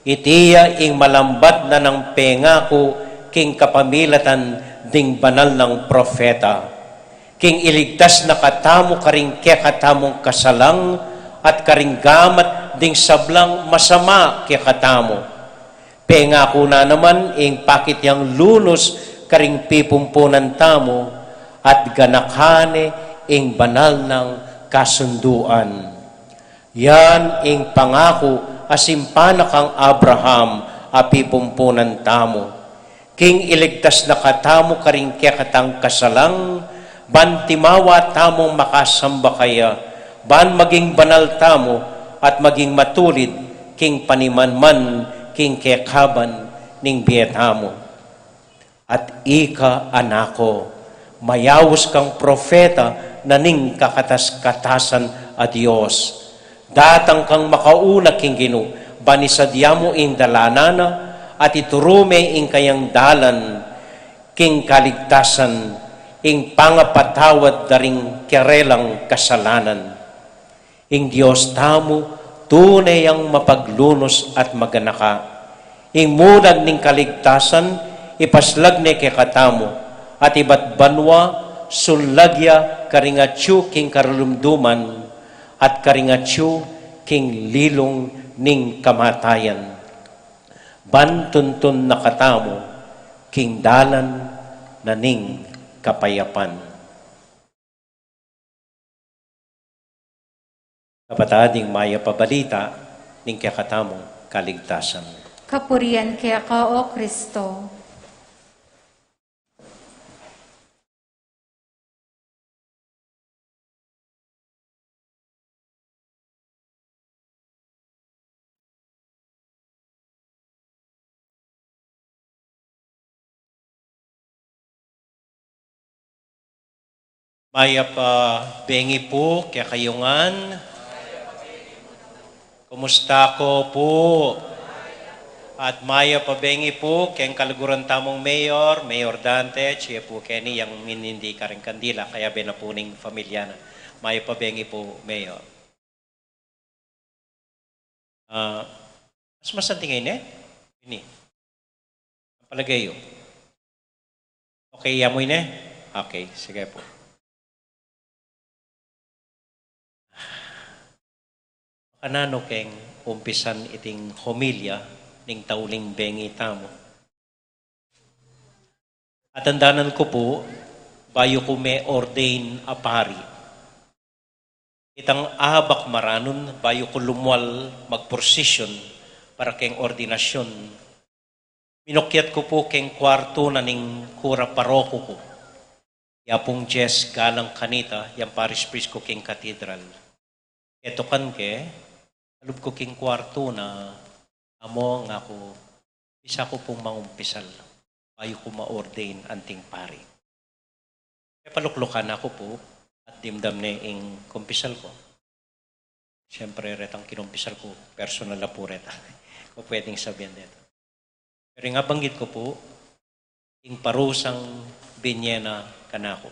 Itiya ing malambat na ng pengako, king capamilatan, ding banal ng profeta. King iligtas na katamo karing katamong kasalang at karing gamat ding sablang masama katamo. Pengako na naman ing pakit yang lunos karing pipumpunan tamo at ganakhane ing banal ng kasunduan. Yan ing pangako asimpana kang Abraham apipumpunan tamo. King iligtas na katamo karing katang kasalang ban timawa tamong makasamba kaya, ban maging banal tamo at maging matulid, king panimanman, king kekaban, ning biyetamo. At ika, anako, mayawos kang profeta na ning kakatas-katasan a Diyos. Datang kang makauna king Ginoo, banisadyamo ing dalanana, at iturume ing kayang dalan, king kaligtasan, ing pangapatawad daring kerelang kasalanan. Ing Diyos tamo, tunay ang mapaglunos at maganaka. Ing mudag ning kaligtasan, ipaslag ni katamo, at iba't banwa, sunlagya karingatsu king karulumduman, at karingatsu king lilong ning kamatayan. Bantuntun na katamo, king dalan na ning kapayapan. Kapatading maya pabalita ning kakatamong kaligtasan. Kapurian quéca o Kristo. Maya Beñgi po, kekayungan. Kumusta ko po? At Maya Beñgi po, keng kalaguran tamong mayor, Mayor Dante, siya po Kenny, yang minindi ka rin kandila, kaya binapuning familia na. Maya Beñgi po, Mayor. Mas masanti ngayon Ini. Ang palagayo. Okay, yamoy Okay, sige po. Kanano keng umpisan iting homilya ning tauling Beñgi tamo. At andanan ko po, bayo ko may ordain a pari. Itang ahabak maranon, bayo ko lumwal magprosesyon para keng ordinasyon. Minukyat ko po keng kwarto na ning kura paroko ko. Yapong Jess galang kanita, yang parish priest ko keng katedral. Ito kan alub ko king kwarto na amo nga ko, isa ko pong mangumpisal. Bayo ko ma-ordain anting pari. Kaya paluklukan ako po at dimdam na ing kumpisal ko. Siyempre, retang kinumpisal ko, personal na po reta. Kung pwedeng sabihin dito. Pero nga banggit ko po, ing parusang binyena kanako.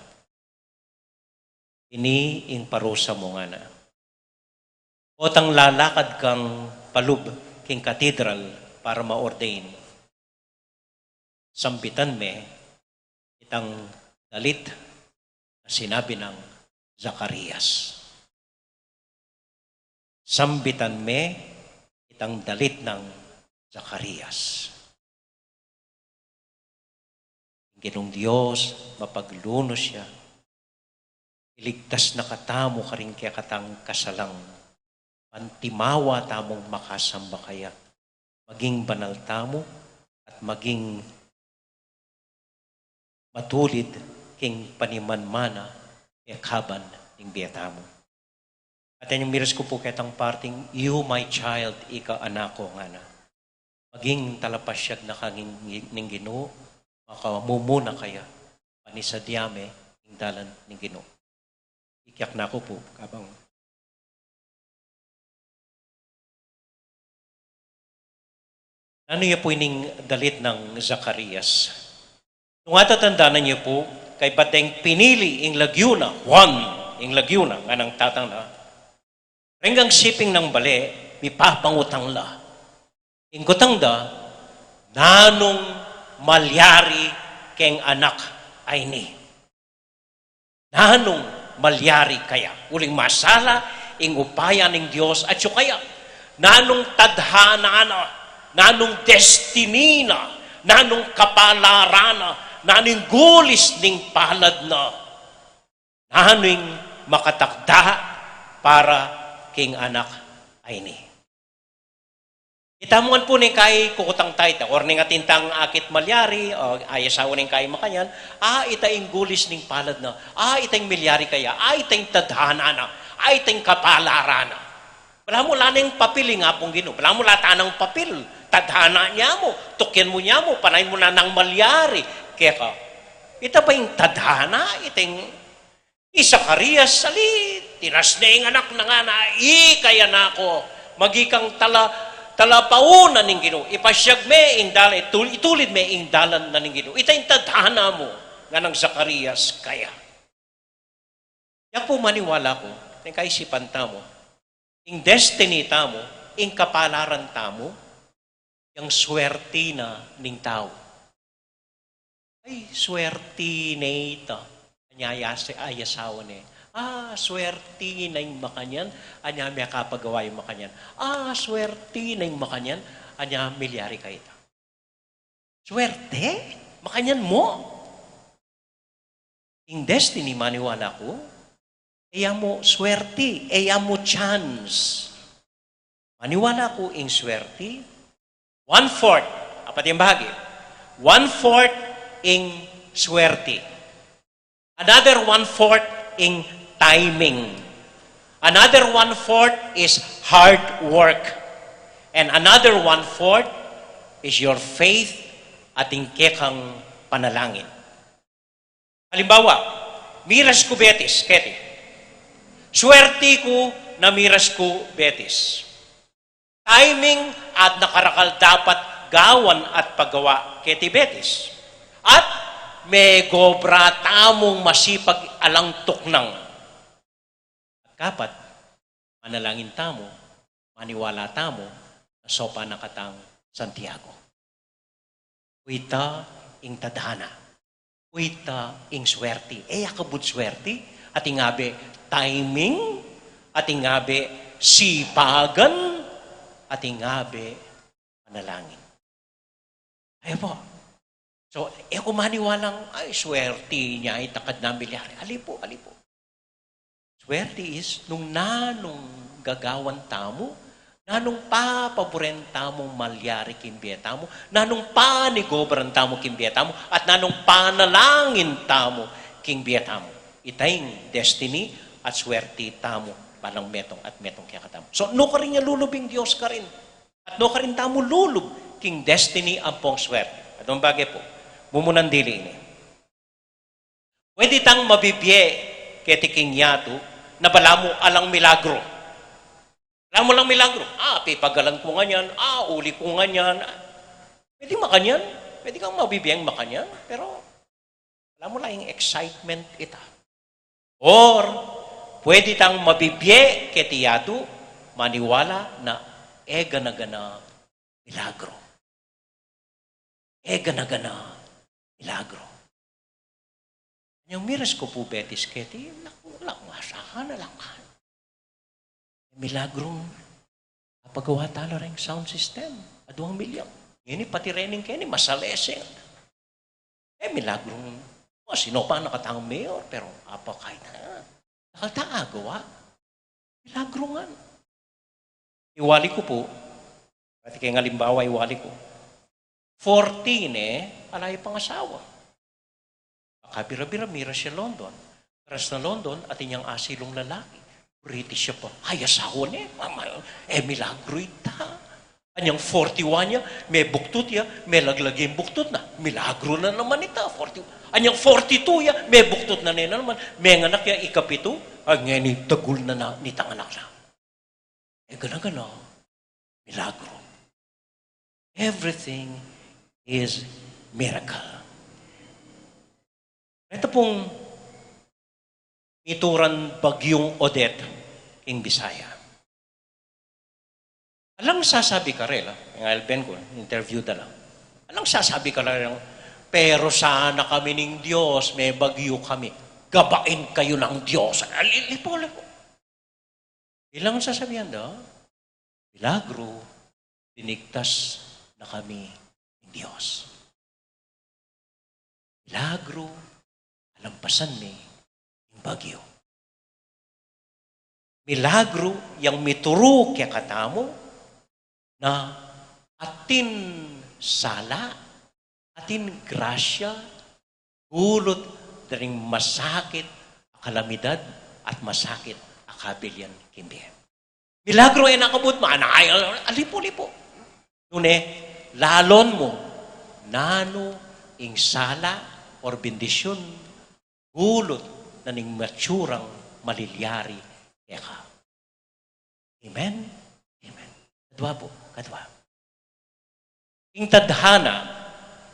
Ini ing parusa mo nga na. Otang lalakad kang palub king katedral para ma-ordain. Sambitan me itang dalit na sinabi ng Zacarias. Sambitan me itang dalit ng Zacarias. Ginong Diyos, mapaglunos siya. iligtas na katamo ka rin kaya katang kasalang. Pantimawa tamong makasamba kaya. Maging banal tamo at maging matulid king panimanmana kaya kaban ng biyatamo. At yung miras ko po ketang parting, you my child, ika anako nga na. Maging talapasyag na kanging ning Ginoo, makamumuna kaya, panisadyame, ing dalan ning Ginoo. Ikiyak na ko po, kabang. Ano niya po ining dalit ng Zacarias? Nung atatandaan niyo po, kay Bateng pinili ing Laguna, ing Laguna, nga ng Tatang na, ringgang siping ng bali, mipapangutang la. Ingkutang da, nanong maliari keng anak ay ni. Nanong maliari kaya. Uling masala, ing upaya ng Diyos at yung kaya. Nanong tadhana na, nanong destiny na, nanong kapalarana, nanong gulis ning palad na, nanong makatakda para king anak ay ni. Itamuan po ni kay kukutang tayta, or ning atintang akit malyari, o ayasawa ning kay makanyan, itaing gulis ning palad na, itaing milyari kaya, itaing tadhana na, itaing kapalarana. Wala mo lanang papil nga pong Ginoo, wala mo latanang papil, tadhana niya mo, tukyan mo niya mo, panay mo na ng malyari, quéca. Ita pa yung tadhana, itaing Zacarias, sali, tinas na yung anak na nga na, kaya na ako, magikang talapaunan ng Ginoo, ipasyag me ing dalan, itulid me ing dalan na ng Ginoo. Ita yung tadhana mo, nga ng Zacarias, kaya. Yan po maniwala ko, yung kaisipan tamo, ing destiny tamo, ing kapalaran tamo, yung swerte na ning tao. Ay, swerte na ito. Ayasawa na swerte na yung makanyan, anya may kapagawa yung makanyan. Swerte na yung makanyan, anya milyari ka ito. Swerte? Makanyan mo? Yung destiny, maniwala ko, iya mo swerte, iya mo chance. Maniwala ko yung swerte, 1/4, apat yung bahagi, 1/4 yung swerte. Another 1/4 in timing. Another 1/4 is hard work. And another 1/4 is your faith at ingkekang panalangin. Halimbawa, miras ko Betis, keti. Swerte ko na miras ko Betis. Timing at nakarakal dapat gawan at paggawa keti Betis. At may gobra tamong masipag alang tuknang. At kapat, manalangin tamo, maniwala tamo, na sopa na katang Santiago. Uita ing tadhana. Uita ing swerte. Akabud swerte. At ingabe timing. At ingabe sipagan. At ingabe manalangin. Ayaw po. So, kung maniwalang, swerte niya, itakad na milyari. Alipo. Swerte is, nung nanong gagawan tamo, nanong papaboren tamong malyari kimbiya tamo, nanong panigobran tamo kimbiya tamo, at nanong panalangin tamo kimbiya tamo. Itayng destiny at swerte tamo, palang metong at metong kaya katamo. So, no ka rin niya lulubing Diyos ka rin. At no ka rin tamo lulub king destiny ang pong swerte. At ang bagay po, mumunan dili ini. Pwede tang mabibye keti king yato na bala mo alang milagro. Alam mo lang milagro. Pipagalan ko nga yan. Uli ko nga yan. Pwede makanyan. Pwede kang mabibiyang makanyan. Pero alam mo lang yung excitement ita. Or pwede tang mabibye keti yato maniwala na gana-gana milagro. Gana-gana milagro. Yung miras ko po, Betis, keti, masahan na lang ka. Milagrong pagawa talo rin sound system. 2 milyon. Yun pati rening keni, masalesing. Milagrong, sino pa nakatang mayor, pero kahit na. Nakataagawa. Milagro nga. Iwali ko po, pati kaya nga limbawa, iwali ko. 14 alay pang asawa. Kabira-bira, mira siya London. Karas na London, at inyang asilong lalaki. British siya pa. Ay, asawa niya. Milagro ita. Anyang 41 niya, may buktot niya, may laglagi yung buktot na. Milagro na naman ita. 40. Anyang 42 niya, may buktot na nila naman. May anak niya, ikapito. Ang ngayon, tagul na nitang anak na. Gana-gana. Milagro. Everything is miracle. Ito pong ituran bagyong Odette, ing Bisaya. Alang sasabi ka rin, yung Alben ko, interview na lang. Alang sasabi ka rin, pero sana kami ng Diyos, may bagyo kami. Gabain kayo ng Diyos. Lipo. Ilang sasabihan daw? Milagro, dinigtas na kami ng Diyos. Milagro, alampasan mi yung bagyo. Milagro, yung mituro kaya katamo, na atin sala, atin grasya, gulot daring masakit, kalamidad, at masakit, akabilyan kimbi. Milagro ay nakabut, maanay, alipo-lipo. Nune, lalon mo, nano, ing sala, or bendisyon, gulot na ning matsurang maliliari quéca. Amen? Amen. Kadwa po, kadwa. Ing tadhana,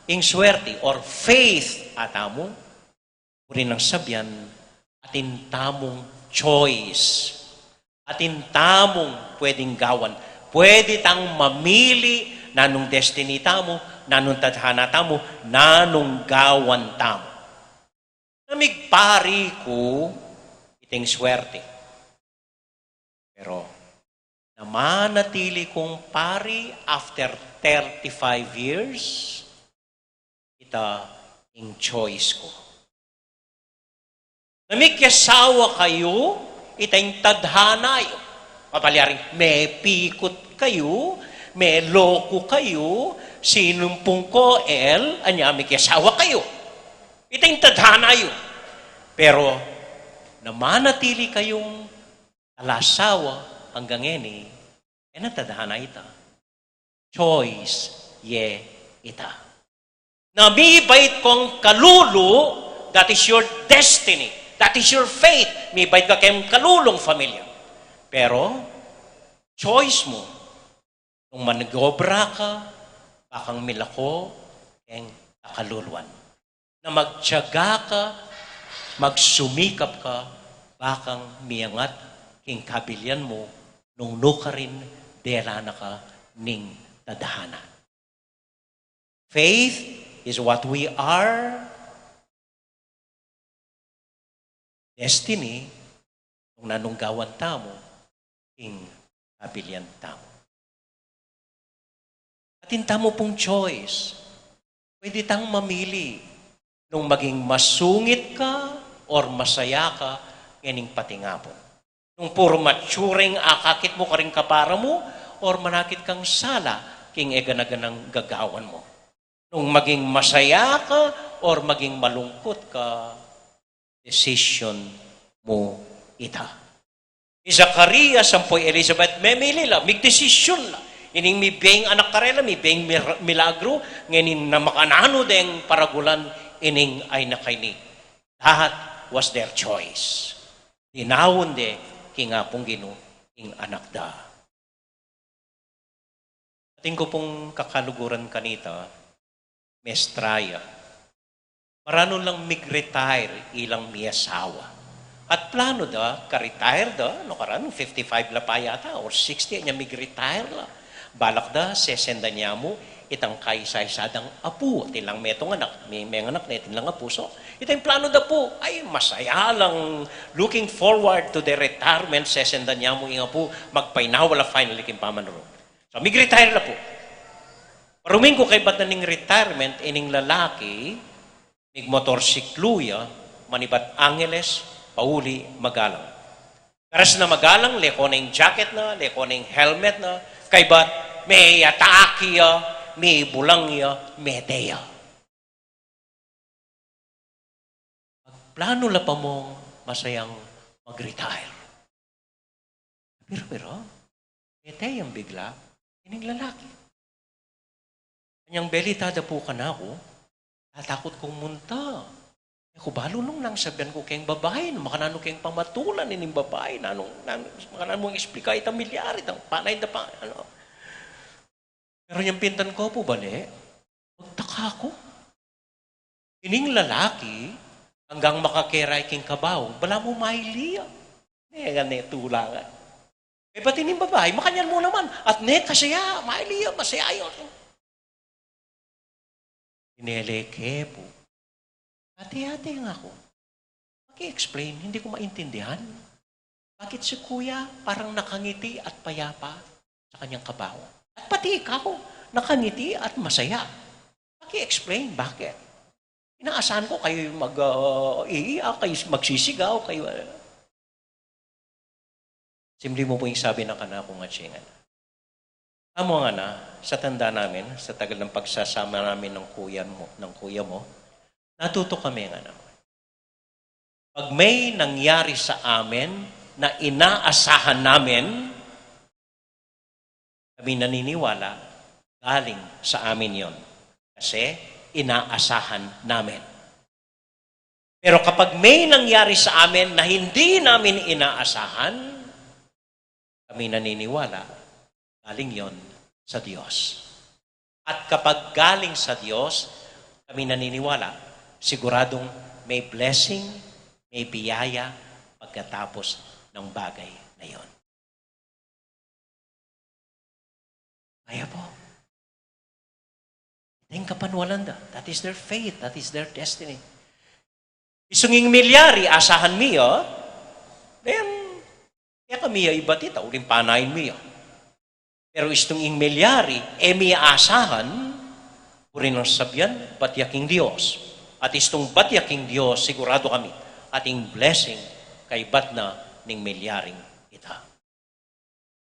ing swerte, or faith atamo, rin ang sabyan, atin tamong choice. Atin tamong pwedeng gawan. Pwede tang mamili nanong destiny tamo, nanong tadhana tamo, nanong gawan tamo. Namigpari ko iting swerte. Pero namanatili kong pari after 35 years, ita ing choice ko. Namigyasawa kayo, itang tadhana yun. Papalyaring, may pikot kayo, may loko kayo, sinumpong ko, anya mikyasawa kayo. Itang tadhana yun. Pero, namanatili kayong alasawa hanggang eni, natadhana ita. Choice, ye ita. Namibait kong kalulu, that is your destiny. That is your faith. Mibait ka kayong kalulong familia. Pero, choice mo, kung managobra ka, bakang milako, kayong kakaluluan. Na magtiyaga ka, magsumikap ka, bakang miyangat, king kabilyan mo, nung ka rin, dela na ka, ning tadhana. Faith is what we are. Destiny, kung nanunggawan tamo, king kabilyan tamo. Atin tamo pong choice. Pwede tang mamili nung maging masungit ka or masaya ka, nganing patingapon. Nung puro maturing akakit mo ka rin kapara mo, or manakit kang sala, king eganaganang gagawan mo. Nung maging masaya ka, or maging malungkot ka, decision mo ita. Ni Zacarias, sampoy Elizabeth, may milila, may decision la. Ining may biyeng anak karela, may biyeng milagro, ngayon na makanano deng paragulan, ining ay nakainig. Lahat was their choice. Dinawon de, kingapong gino, ing anak da. Ating ko pong kakaluguran kanita, Mestraya. Marano lang mig-retire ilang miyasawa. At plano da, ka-retire da, no karano, 55 la pa yata, or 60, niya mig-retire la. Balak da, 60 niya mo, itang kaisa-isadang apu, tilang metong anak, may anak na itinlang apu. So, itang plano da po, ay masaya lang, looking forward to the retirement, 60 niya mo yung apu, magpainawala finally kin pamanro. So, mig-retire la po. Paruming ko kay ba't na ning retirement, ining lalaki, ning motorsikluya, manibat Angeles, pauli magalang. Karas na magalang, leko na yung jacket na, leko na yung helmet na, kay ba't may ataaki ya, may bulang ya, may teya. Plano la pa mong masayang mag-retire. Pero, may teyang bigla, ining lalaki. Kanyang beli, tadapo ka na ako, tatakot kong munta. Ako balo nung lang sabihan ko kayong babae, makanano kayong pamatulan ining babae, makanano mong explika itang milyari, itang panay na pa, ano. Pero yung pintan ko po, bali, magtaka ko. Ining lalaki, hanggang makakeray king kabaw, bala mo mailiya. Ganyan, tulangan. Eh, ba't ining babae, makanyan mo naman, at kasaya, mailiya, masaya yun. Ineleke po. Ate-ate nga ako. Paki-explain, hindi ko maintindihan. Bakit si kuya parang nakangiti at payapa sa kanyang kabaw? At pati ikaw, nakangiti at masaya. Paki-explain, bakit? Inaasahan ko kayo mag-iiyak, kayo magsisigaw, kayo... Simli mo po yung sabi ng kanakong atsingan. Amo nga na, sa tanda namin, sa tagal ng pagsasama namin ng kuya mo, natuto kami nga na. Pag may nangyari sa amin na inaasahan namin, kami naniniwala, galing sa amin yon. Kasi inaasahan namin. Pero kapag may nangyari sa amin na hindi namin inaasahan, kami naniniwala, galing yon sa Diyos. At kapag galing sa Diyos, kami naniniwala, siguradong may blessing, may biyaya pagkatapos ng bagay na yon. Kaya po. Ting kapanwalan da. That is their faith. That is their destiny. Isunging milyari, asahan miyo, then, kaya kami iba tita, uling panayin miyo. Pero istong ing milyari, miya asahan, uri ng sabyan, batyaking Diyos. At istong batyaking Diyos, sigurado kami, ating blessing kay bat na ning milyaring ita.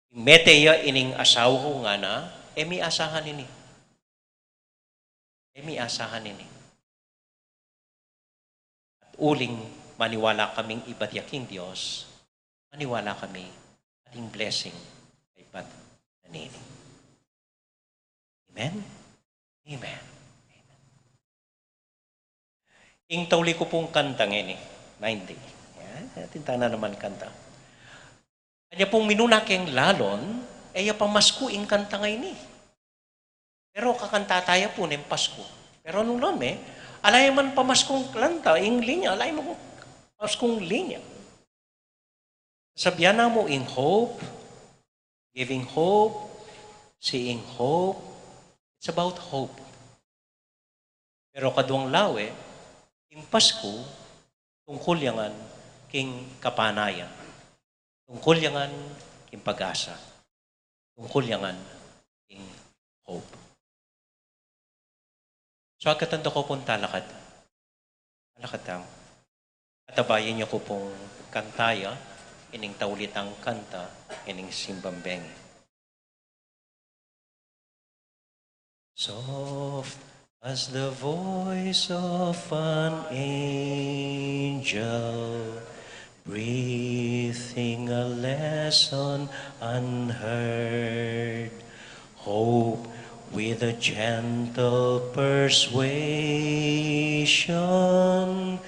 Meteya ining asawa ko nga na, miya asahan ini. Miya asahan ini. At uling maniwala kaming ibatyaking Diyos, maniwala kami ating blessing kay bat na nini. Amen? Amen. Ing tauli ko pong kanta ngayon 90. Yan, tinta na naman kanta. Kanya pong minunakeng lalon, ya pamasko ing kanta ngayon Pero kakanta tayo po ng Pasko. Pero nung lame, alay man pamaskong kanta, ing linya, alay mo pamaskong linya. Sabihan na mo ing hope, giving hope, seeing hope. It's about hope. Pero kaduang lawe, ing Pasko, tungkol yangan king kapanayan. Tungkol yangan king pag-asa. Tungkol yangan king hope. So agkatanda ko pong talakad. Talakad ang atabayan niyo ko pong kantaya, ining taulitang kanta, ining Simbang Beñgi. Soft as the voice of an angel, breathing a lesson unheard, hope with a gentle persuasion,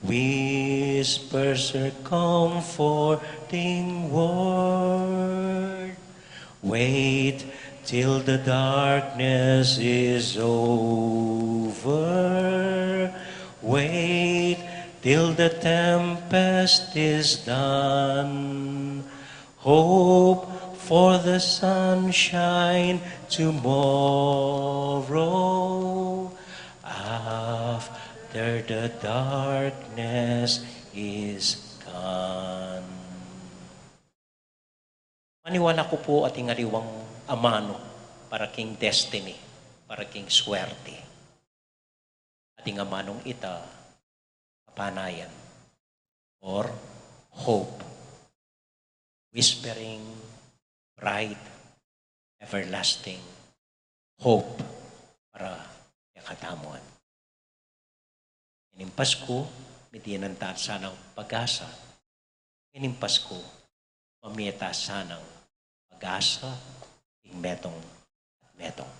whispers her comforting word. Wait till the darkness is over. Wait till the tempest is done. Hope for the sunshine tomorrow. After the darkness is gone. Maniwala ko po ating ariwang amano para king destiny, para king swerte. Ating amanong ita, kapanayan. or hope, whispering bright, everlasting hope para yakatamuan. Ining Pasko, mitiyan ang sanang pag-asa. Ining Pasko, mamiyata sanang pag-asa, ing metong at metong.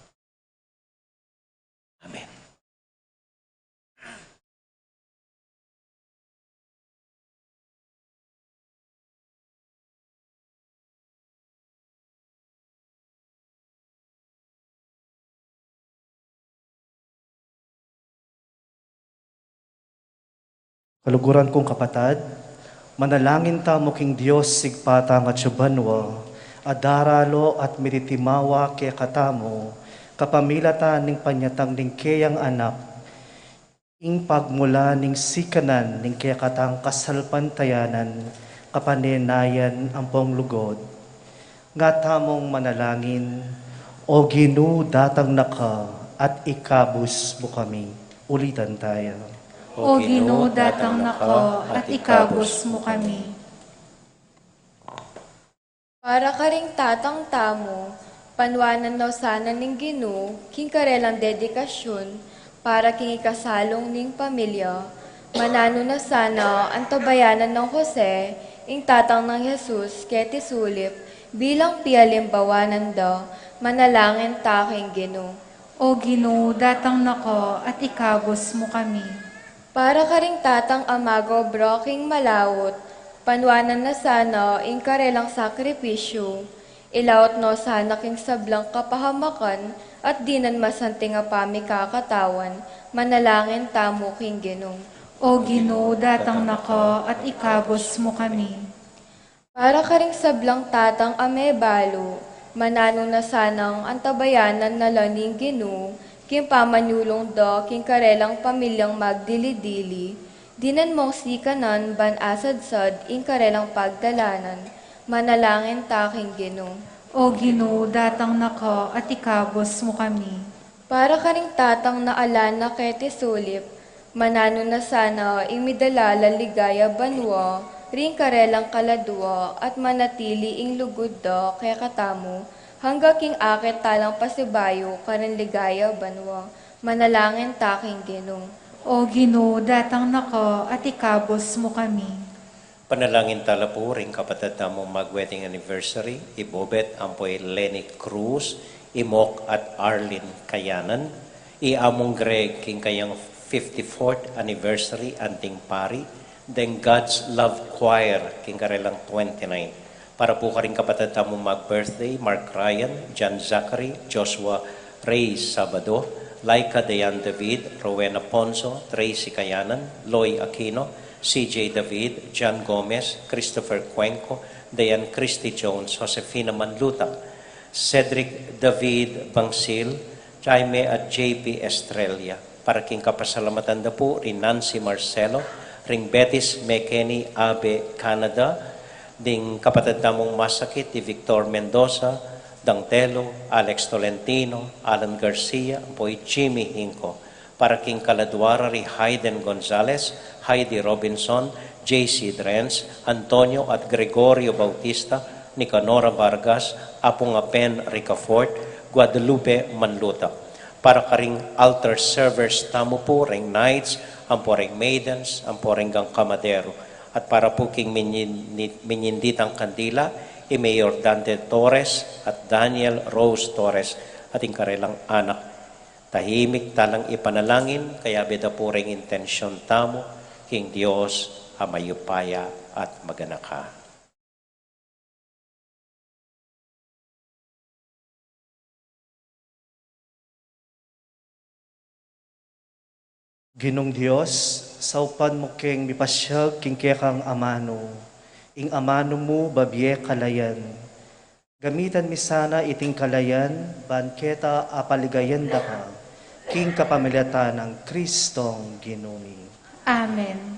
Amen. Kaluguran kong kapatad, manalangin ta mo king Diyos sigpata nga tsubanwa, adaralo at miritimawa kaya katamo, capamilatan ning panyatang ning kayang anak, ing pagmula ning sikanan ning kaya katang kasalpantayanan, kapanenayan ampong lugod. Nga tamong manalangin, o Ginu datang naka at ikabus mo kami. Ulitan tayo. O Ginoo, datang nako at ikabus mo kami. Para ka ring tatang tamo, panwanan daw sana ning Ginoo, king karelang dedikasyon, para king ikasalong ning pamilya, manano na sana ang tabayanan ng Jose, ing tatang ng Jesus, keti sulip, bilang pialimbawanan daw, manalangin taking Ginoo. O Ginoo, datang nako at ikabus mo kami. Para ka ring tatang amago broking malawot, panwanan na sana ing karelang sakripisyo, ilawat no sana king sablang kapahamakan, at dinan masanting apami kakatawan, manalangin tamo king Ginoo. O Ginoo, datang nako at ikabus mo kami. Para ka ring sablang tatang amebalo, manano na sanang antabayanan na laning Ginoo, king pamanyulong do, king karelang pamilyang magdili-dili, dinan mong sikanan ban asad-sad, ing karelang pagdalanan, manalangin taking Ginoo. O Ginoo, datang nako at ikabus mo kami. Para ka ring tatang na alana keti sulip, manano na sana, ing midalala ligaya banwa, ring karelang kaladwa, at manatili ing lugod do, kaya katamo, hangga king akit talang pasibayo, karan ligaya banwa, manalangin taking Ginoo. O Ginoo, datang nako at ikabos mo kami. Panalangin tala po rin kapatid namong mag-wedding anniversary, ibobet ampoy Lenny Cruz, Imok at Arlene Kayanan, iamong Greg king kayang 54th anniversary anting pari, then God's Love Choir king karelang 29. Para po ka rin kapatid namong mag-birthday, Mark Ryan, John Zachary, Joshua Ray Sabado, Laika Dayan David, Rowena Ponzo, Tracy Kayanan, Loy Aquino, CJ David, John Gomez, Christopher Cuenco, Dayan Christy Jones, Josefina Manluta, Cedric David Bangsil, Jaime at JP Estrella. Para king kapasalamatan na po, rin Nancy Marcelo, ring Betis Mekeni Abe Canada, ding kapatid namong masakit ni Victor Mendoza, Dangtelo, Alex Tolentino, Alan Garcia, Boy Jimmy Inco. Para king kaladwara ri Hayden Gonzalez, Heidi Robinson, JC Drenz, Antonio at Gregorio Bautista, Nicanora Vargas, Apong Apen Ricafort, Guadalupe Manluta. Para karing altar servers tamo po, ring Knights, amporing Maidens, amporing Camadero. At para po king minyinditang kandila, Mayor Dante Torres at Daniel Rose Torres, ating karelang anak. Tahimik talang ipanalangin, kaya beda po ring intensyon tamo, king Diyos, amayupaya at maganaka. Ginong Diyos, saupan mo king mipasyag king kekang amano, ing amano mo babye kalayan. Gamitan mi sana iting kalayan, banketa apaligayan da ka, king kapamilatan ng Kristong Ginumi. Amen.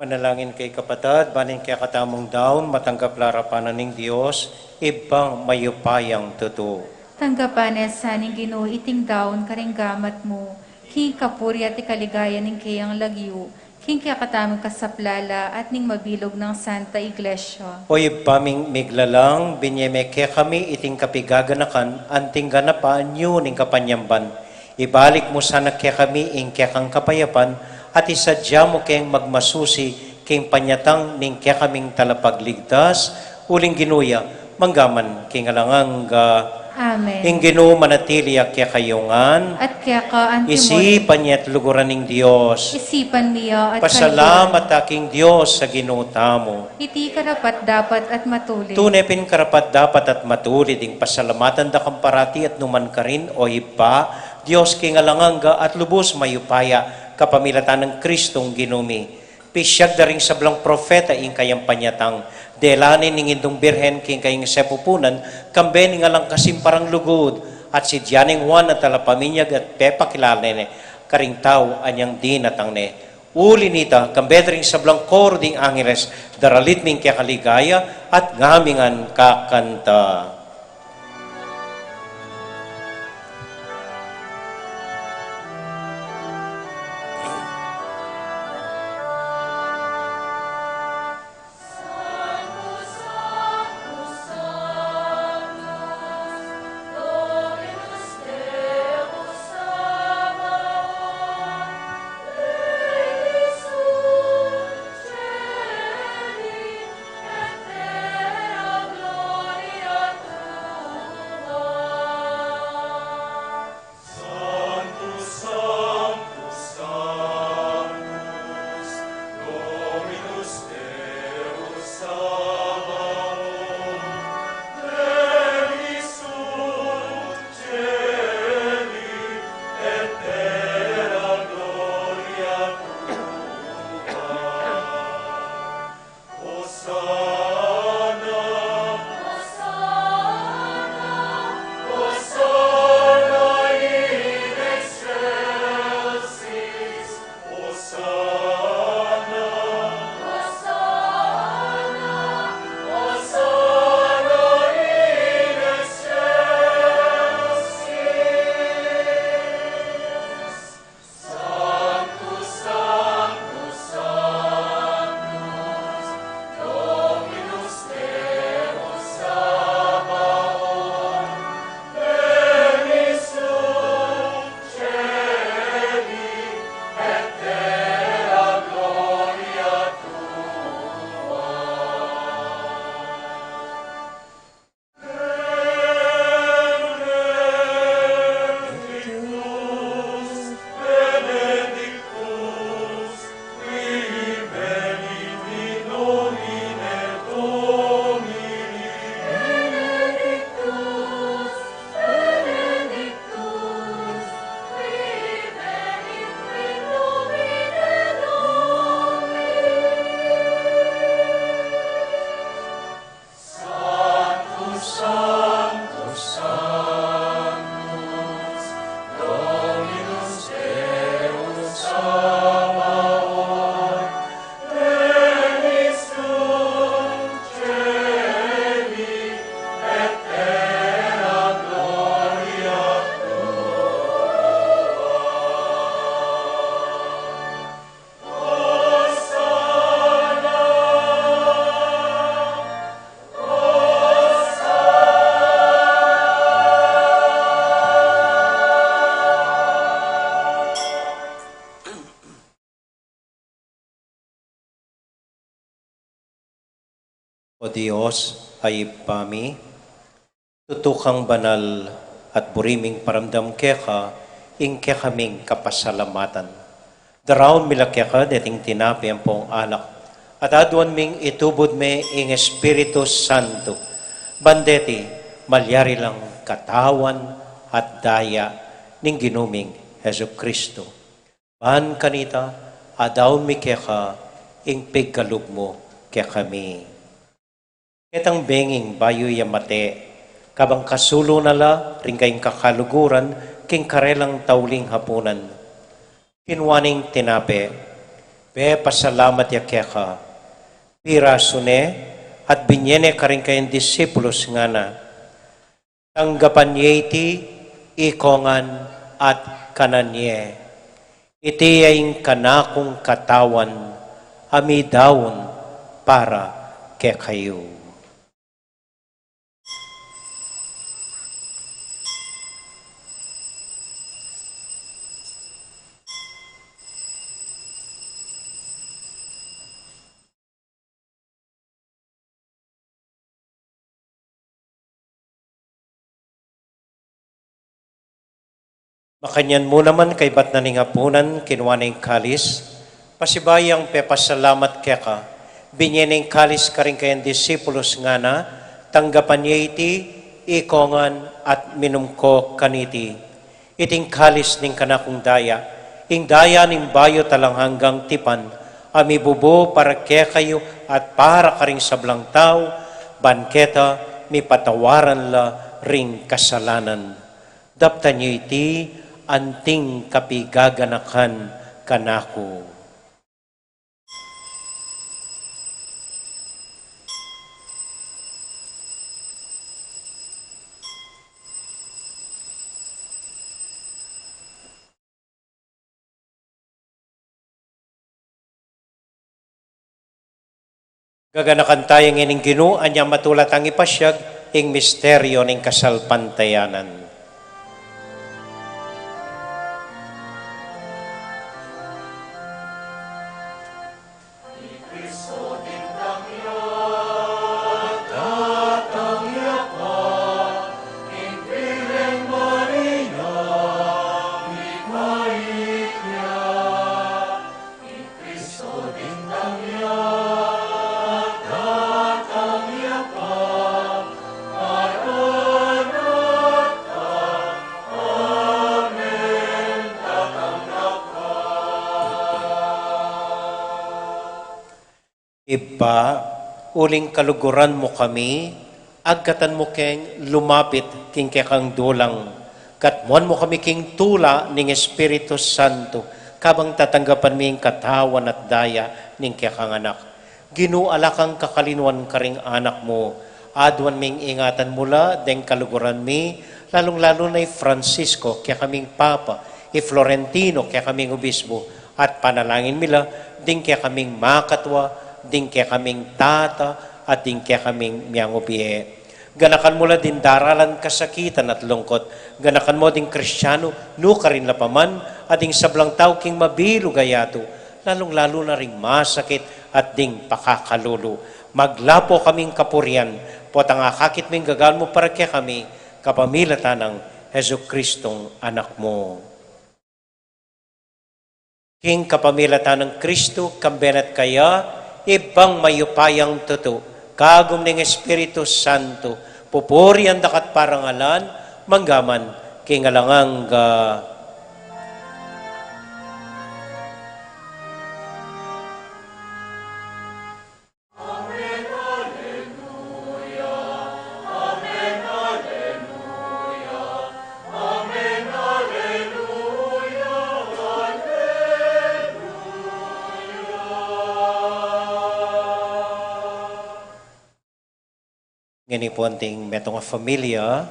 Manalangin kay kapatad, banin kaya katamong daon, matanggap larapanan ng Diyos, ibang mayupayang totoo. Tanggapan sa ning Ginoo iting daon karinggamat mo, king kapuri at ikaligaya ning kayang lagyo, king kaya katamong kasaplala at ning mabilog ng Santa Iglesia. O ipaming miglalang, binyeme kaya kami iting kapigaganakan, anting ganapan yun ning kapanyamban. Ibalik mo sana kaya kami ing kaya kang kapayapan, at isadya mo kayang magmasusi kayang panyatang ning kaya kaming talapagligtas, uling ginuya, manggaman king alanganga. Amen. Ing Ginoo manatili kaya kayungan, At kaya ka antimon, isipan niya at luguran ng Diyos. isipan niya at Pasalamat aking Diyos sa Ginoo tamo. iti karapat dapat at matuloy. Tunay pin karapat dapat at matulid ing pasalamatan da kamparati at numan ka rin o ipa, Diyos king alanganga at lubos mayupaya, kapamilatan ng Kristong ginumi. Pisyag da ring sablang profeta ing kayang panyatang, delanin ning indong birhen king kayang sepupunan, kambe ning alang kasimparang lugod, at si Dianing Juan at talapaminyag at pepa kilalene, karing tao anyang dinatang ne. Uli nita, kambe da ring sablang koro ding angeles, daralit ning kaya kaligaya at ngamingan kakanta. O Diyos, ay pami, tutukang banal at buriming paramdam keka, ing kekaming kapasalamatan. Daraon mila keka, deting tinapi ang pong alak, at aduan ming itubod me ing Espiritu Santo. Bandeti, maliari lang katawan at daya ning ginuming Hesu Kristo. Ban kanita, adaon mi keka, ing pigkalug mo kekami. Ketang benging bayo yamate, kabang kasulo nala, ring kayong kakaluguran, king karelang tauling hapunan. Kinwaning tinape, Be pasalamat ya quéca. Pira sune at binyene ka rin kayong disipulos nga na. Tanggapan yeti, ikongan at kananye. Iti ay kanakong katawan, Midaun para kay kayo. Makanyan mo naman kay bat na ningapunan, kinuha na yung kalis, pasibayang pepasalamat keka, binyening kalis ka rin kayang disipulos nga na, tanggapan niya iti, ikongan at minumko kaniti. Iting kalis ning kanakong daya, ing daya ning bayo talang hanggang tipan, amibubo para kaya kayo at para ka ring sablang tao, banketa, mi patawaran la ring kasalanan. Dapta niyo iti, anting kapigaganakan kanako. Gaganakan tayong ining Ginoo, anya matulat ang ipasyag, ing misteryo ning kasalpantayanan. Iba, uling kaluguran mo kami, agkatan mo keng lumapit king kekang dulang, katmuan mo kami king tula ning Espiritu Santo, kabang tatanggapan mi katawan at daya ning kekang anak. Ginuala kang kakalinuan karing anak mo, adwan ming ingatan mula, deng kaluguran mi, lalong-lalo na Francisco, kaya kaming Papa, Florentino, kaya kaming Obispo, at panalangin mila, ding kaya kaming makatwa, ding kaya kaming tata, at ding kaya kaming miyang ubiye. Ganakan mo la din daralan kasakitan at lungkot. Ganakan mo ding Kristyano, no ka rin lapaman, at ding sablang tao king mabilo gayato, lalong-lalo na ring masakit at ding pakakalulu. Maglapo kaming kapurian, po ang akakit ming gagal mo para kaya kami, capamilatan ng Heso Kristong anak mo. King capamilatan ng Kristo, kambenat kaya, ibang mayupayang tuto, kagum ng Espiritu Santo, pupuri ang dakat parangalan, manggaman, kingalangang ngani po anting metong familia,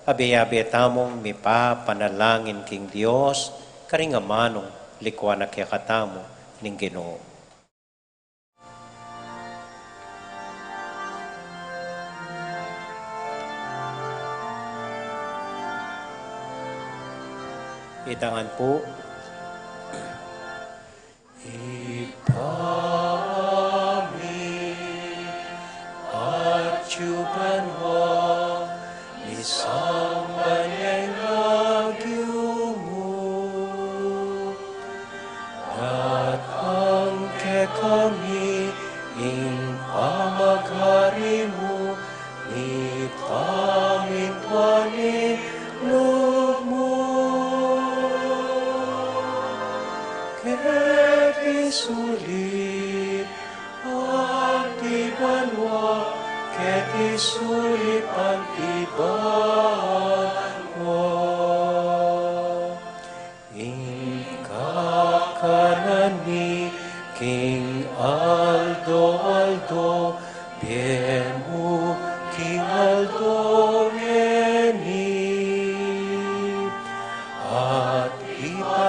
abe-abe tamong mipa panalangin king Dios, karingamanong likwa na kaya katamo ning Ginoo. Itangan po. Chupan mo, bisang Beñgi mo, Tatang kami, ing pamaghari mo, ni pamintwani mo, ket isulit at ibanwa, ket isulipan iban mo. Ing kakanan mi,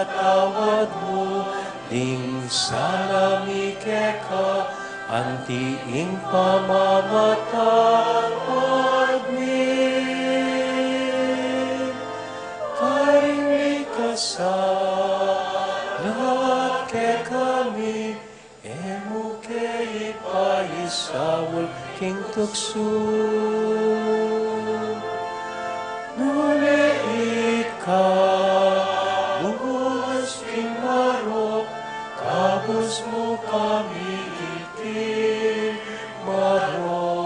pinatawad mo, ning salami quéca, antiing pamamatawad mi. Karing kasalat ke kami, emo ke ipaisawal king tukso. Nune ikaw, bukas king marok, kabus mo kami itin marok.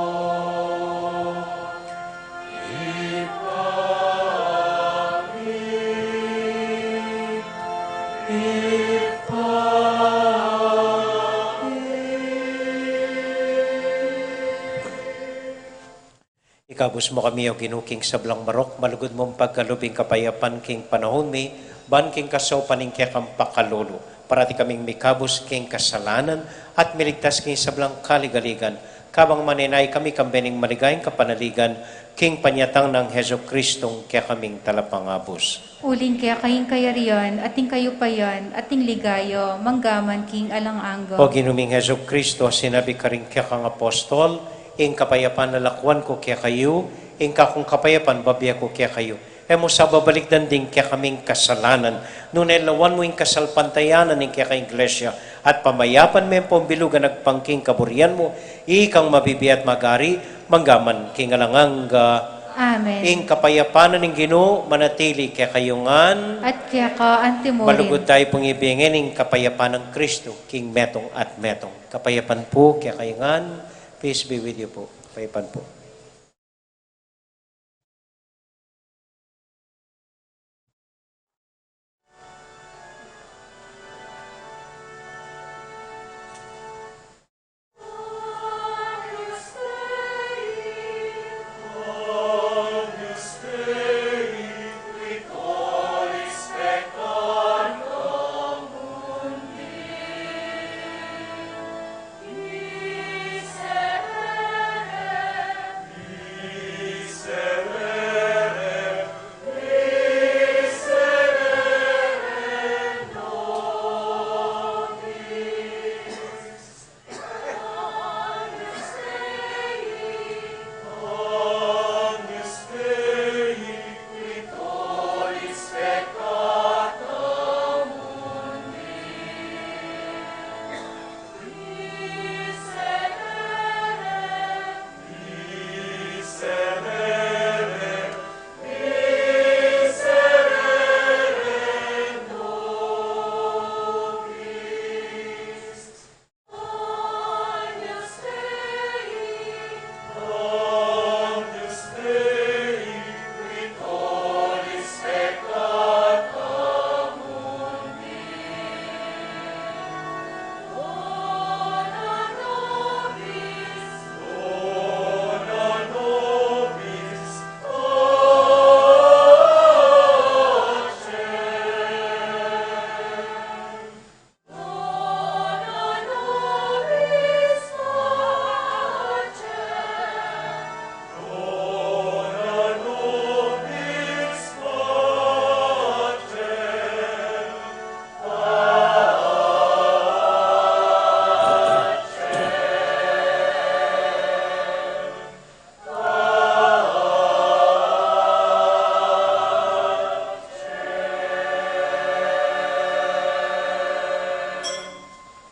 Ikabus mo kami o ginuking sablang marok, malugod mong pagkalubing kapayapan king panahon mi, ban king kasaw paning kekang pakalolo, parati kaming mikabus king kasalanan at miligtas king sablang kaligaligan, kabang maninay kami kambening maligayang kapanaligan, king panyatang ng Heso Kristong kaya kaming talapangabos. Uling kaya kaying kayarian, ating kayo payan, ating ligayo, manggaman king alang-anggo. O ginuming Heso Kristo, sinabi ka rin kaya kang apostol, ing kapayapan nalakwan ko kaya kayo, ing kakong kapayapan babya ko kaya kayo. E mo sa babalik danding kaya kaming kasalanan, nunay lawan mo ing kasalpantayanan ing kaya kang iglesia, at pamayapan mo yung pambilugan nagpangking kaburian mo, ikang mabibiyat magari, manggaman king alanganga. Amen. Ing kapayapanan ng Ginoo manatili kaya kayungan, At kaya ka antimorin. malugod tayo pong ibingin ing kapayapan ng Kristo, king metong at metong. Kapayapan po kaya kayungan, peace be with you po. Kapayapan po.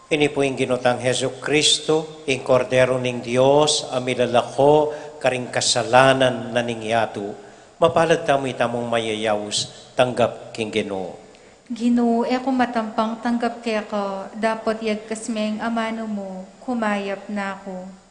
Ini po yung ginutang Heso Kristo, yung kordero ning Diyos, amilalako, karing kasalanan na ningyatu. Mapalad tamo itamong mayayawus, tanggap king Ginoo. Ginoo, kung matampang tanggap kaya ka, dapat yagkasmeng amano mo, kumayap na ako.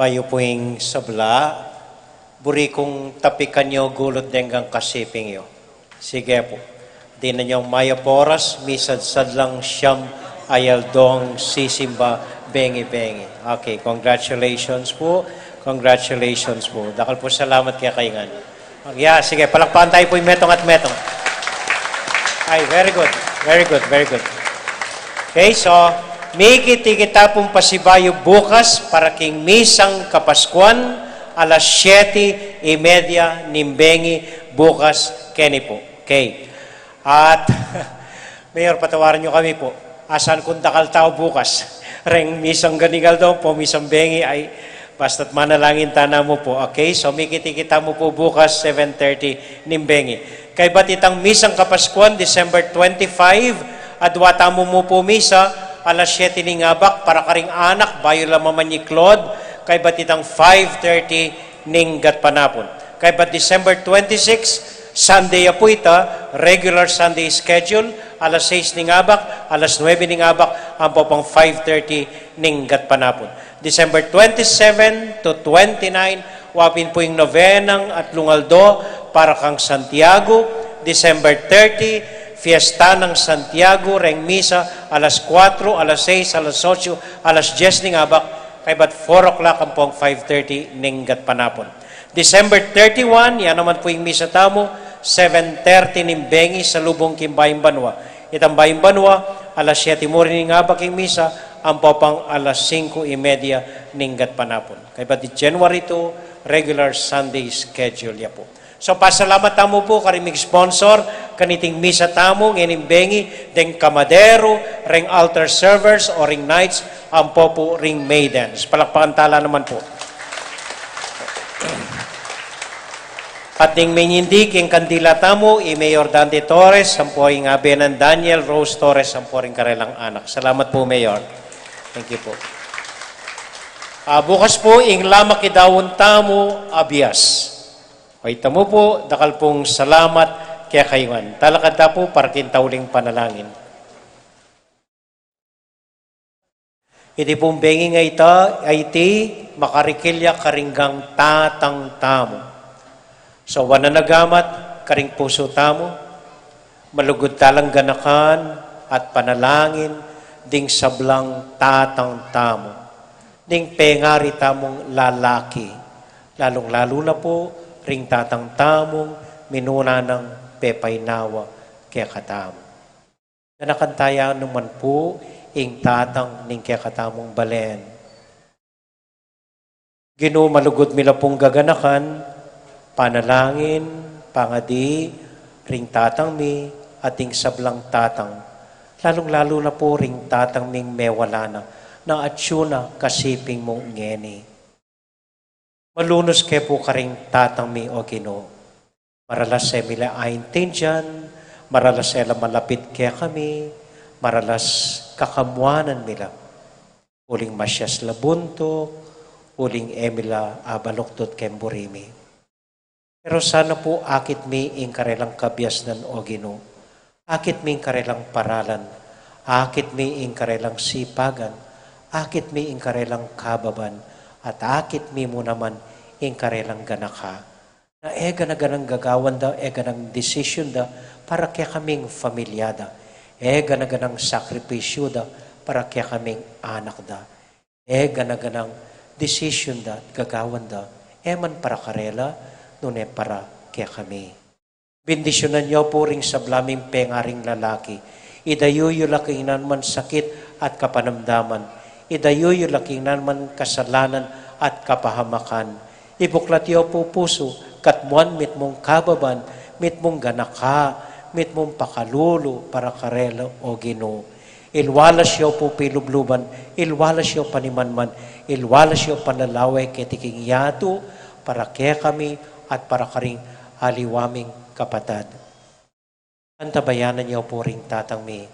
Bayo poing sabla, buri kong tapikan nyo gulot denggang kasiping yo. Sige po. Di na nyo maya poras, misad sadlang siyam ayaldong sisimba Beñgi. Okay, congratulations po. Congratulations po. Dakal po salamat kaya kaingan. Yeah, sige, palakpakan tayo po yung metong at metong. Ay, very good. Very good, very good. Okay, so, may kita pong pasibayo bukas para king misang kapaskuan alas 7:30 ng Beñgi bukas keni po. Okay. At, Mayor, patawaran nyo kami po. Asan kung dakal tao bukas? Reng misang ganigal daw po, misang Beñgi ay basta't manalangin tana mo po. Okay? So, may kita mo po bukas 7:30 ng Beñgi. Kay ba't itang misang kapaskuan, December 25, adwata mo po misa, alas 7 ni ngabak, para karing anak, bayo lamaman ni Claude, kay ba't itang 5:30 ning gatpanapon. Kay ba't December 26, Sunday po ita, regular Sunday schedule, alas 6 ni ngabak, alas 9 ni ngabak, ang pang 5:30 ning gatpanapon. December 27 to 29, wapin po yung novenang at lungaldo para kang Santiago. December 30, fiesta ng Santiago, reng misa, alas 4, alas 6, alas 8, alas 10 ni ngabak, kay ba't 4 o'clock ang pong 5:30 ning gatpanapon. December 31, yan naman po yung misa tamo, 7:30 ng Beñgi sa lubong Kimbayang Banwa. Itang Bayang Banwa, alas 7 mo rin nga baking misa, ang popang alas 5:30 ng gatpanapon. Kaya ba di January 2, regular Sunday schedule ya po. So pasalamat tamo po karimig sponsor, kaniting misa tamo, ngayon Beñgi, deng Camadero, ring altar servers o ring nights, ang popo ring Maidens. Palakpakan tala naman po. At ding menyindik yung kandila tamo, Mayor Dante Torres, sampuring abenan Daniel Rose Torres, sampuring karelang anak. Salamat po, Mayor. Thank you po. Bukas po, ing lama kidawon tamo, abias. Hoy tamo po, dakal pong salamat kaya kayuan. Talakad ta po, para kintauling panalangin. Iti pong Beñgi nga ita, ay ti, makarikilya karinggang tatang tamo. So, wananagamat, karing puso tamo, malugod talang ganakan at panalangin, ding sablang tatang tamo, ding pengari tamong lalaki, lalong-lalo na po, ring tatang tamong minuna ng pepay nawa kaya katamo. Ganakantaya naman po, ing tatang ning kaya katamong balen. Gino malugod mila pong gaganakan, panalangin, pangadi, ring tatang mi, ating sablang tatang. Lalong-lalo na po ring tatang ming mewala na atsuna kasiping mong ngeni. Malunos ke po karing tatang mi o Ginoo. Maralas e mila aintin dyan, maralas e malapit kaya kami, maralas kakamuanan mila. Uling masyas labunto, uling emila abaloktot kemburimi. Pero sana po akit mi ing karelang kabyasnan o Ginoo. Akit mi ing karelang paralan. Akit mi ing karelang sipagan. Akit mi ing karelang kababan. At akit mi mo naman ing karelang ganaka. Na ganang gagawan da, ganang decision da, para kaya kaming familyada. Ganang sakripisyo da, para kaya kaming anak da. Ganang decision da, gagawan da, man para karela, nune para kaya kami. Bendisyonan niyo po ring sablaming pengaring lalaki. Idayuyo lakinan man sakit at kapanamdaman. Idayuyo lakinan man kasalanan at kapahamakan. Ibuklat niyo po puso, katmuan mit mong kababan, mit mong ganaka, mit mong pakalulu para karelo o Ginoo. Ilwalas siyo po pilubluban, ilwalas siyo panimanman, ilwalas siyo panalaway ketiking yato, para kaya kami, at para karing aliwaming kapatad. Antabayanan niyo po ring tatang mi,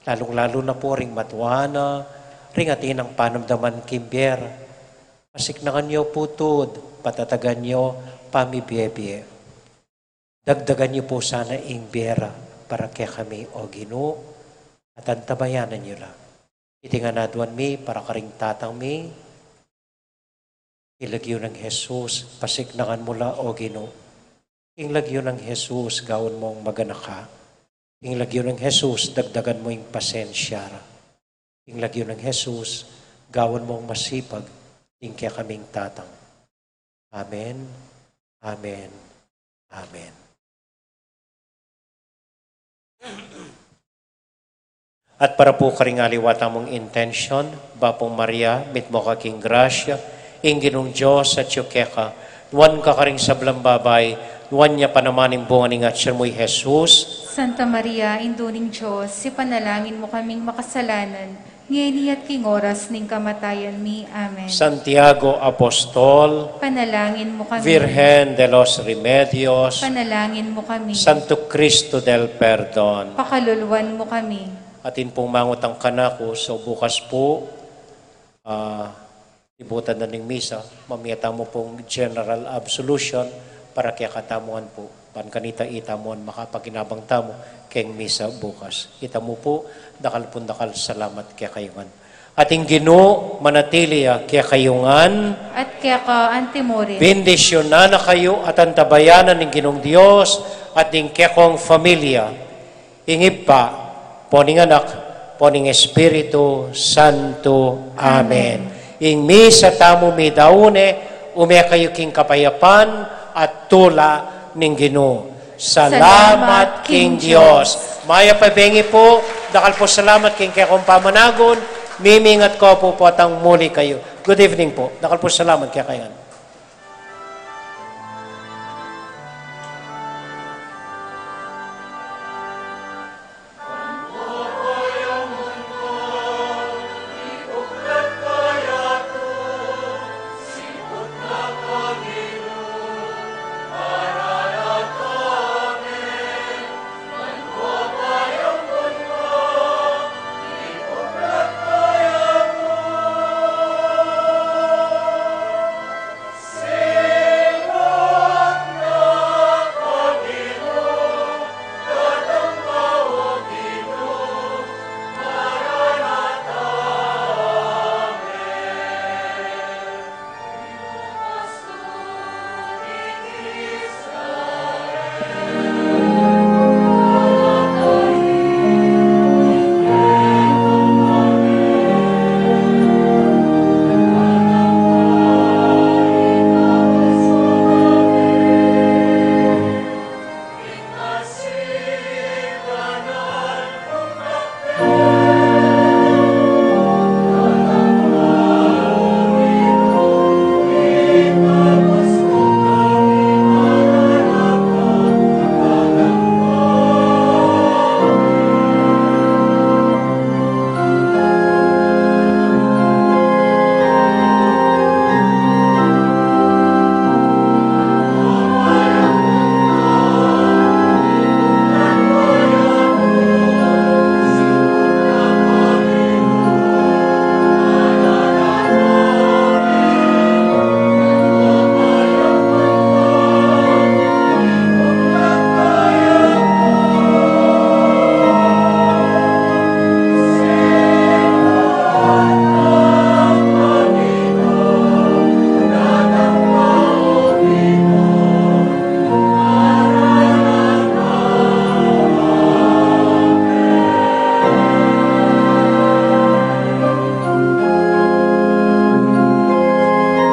lalong-lalo na po ring matuana, ring atin ang panamdaman kimbier. Pasiknakan niyo potud, patatagan niyo pamibiyebie. Dagdagan niyo po sana ing biyera para kaya kami o Ginoo, at antabayanan niyo lang. Itingan naduan mi para karing tatang mi, Ilagyo ng Jesus, pasiknangan mula o Ginoo. Ilagyo ng Jesus, gawon mong maganak ka. Ilagyo ng Jesus, dagdagan mo yung pasensya. Ilagyo ng Jesus, gawon mong masipag, kaya kaming tatang. Amen, amen, amen. At para po karing aliwata mong intention, Bapong Maria, mit mo kaking grasya, inginong Diyos at yung quéca, nuwan ka karing sablang babay, nuwan niya panamaning bunga ni Ngatsyar mo'y Jesus. Santa Maria, Induning Diyos, si panalangin mo kaming makasalanan, ngayon at king oras ning kamatayan mi. Amen. Santiago Apostol, Panalangin mo kami. Virgen de los Remedios, Panalangin mo kami. Santo Cristo del Perdon. Pakaluluwan mo kami. Atin pong mangot ang kanako, so bukas po, ibutan na ng misa, mamiyata mo pong general absolution para kaya katamuan po. Pankanita itamuan makapaginabang tamo keng misa bukas. Ita mo po, dakal pundakal salamat kaya kayungan. Ating Ginoo manatiliya kaya kayungan. At quéca antimore. Bendisyon na kayo at ang tabayanan ng Ginoong Diyos at ng kekong familia. Ingip pa, poning anak, poning Espiritu Santo. Amen. Ing misa tamo Midaune, kayo king kapayapan at tula ning Ginoo. Salamat king Diyos. Maya pabengi po, dakal po salamat king kekong pamanagon, mimingat ko po po atang muli kayo. Good evening po. Dakal po salamat kaya kayan.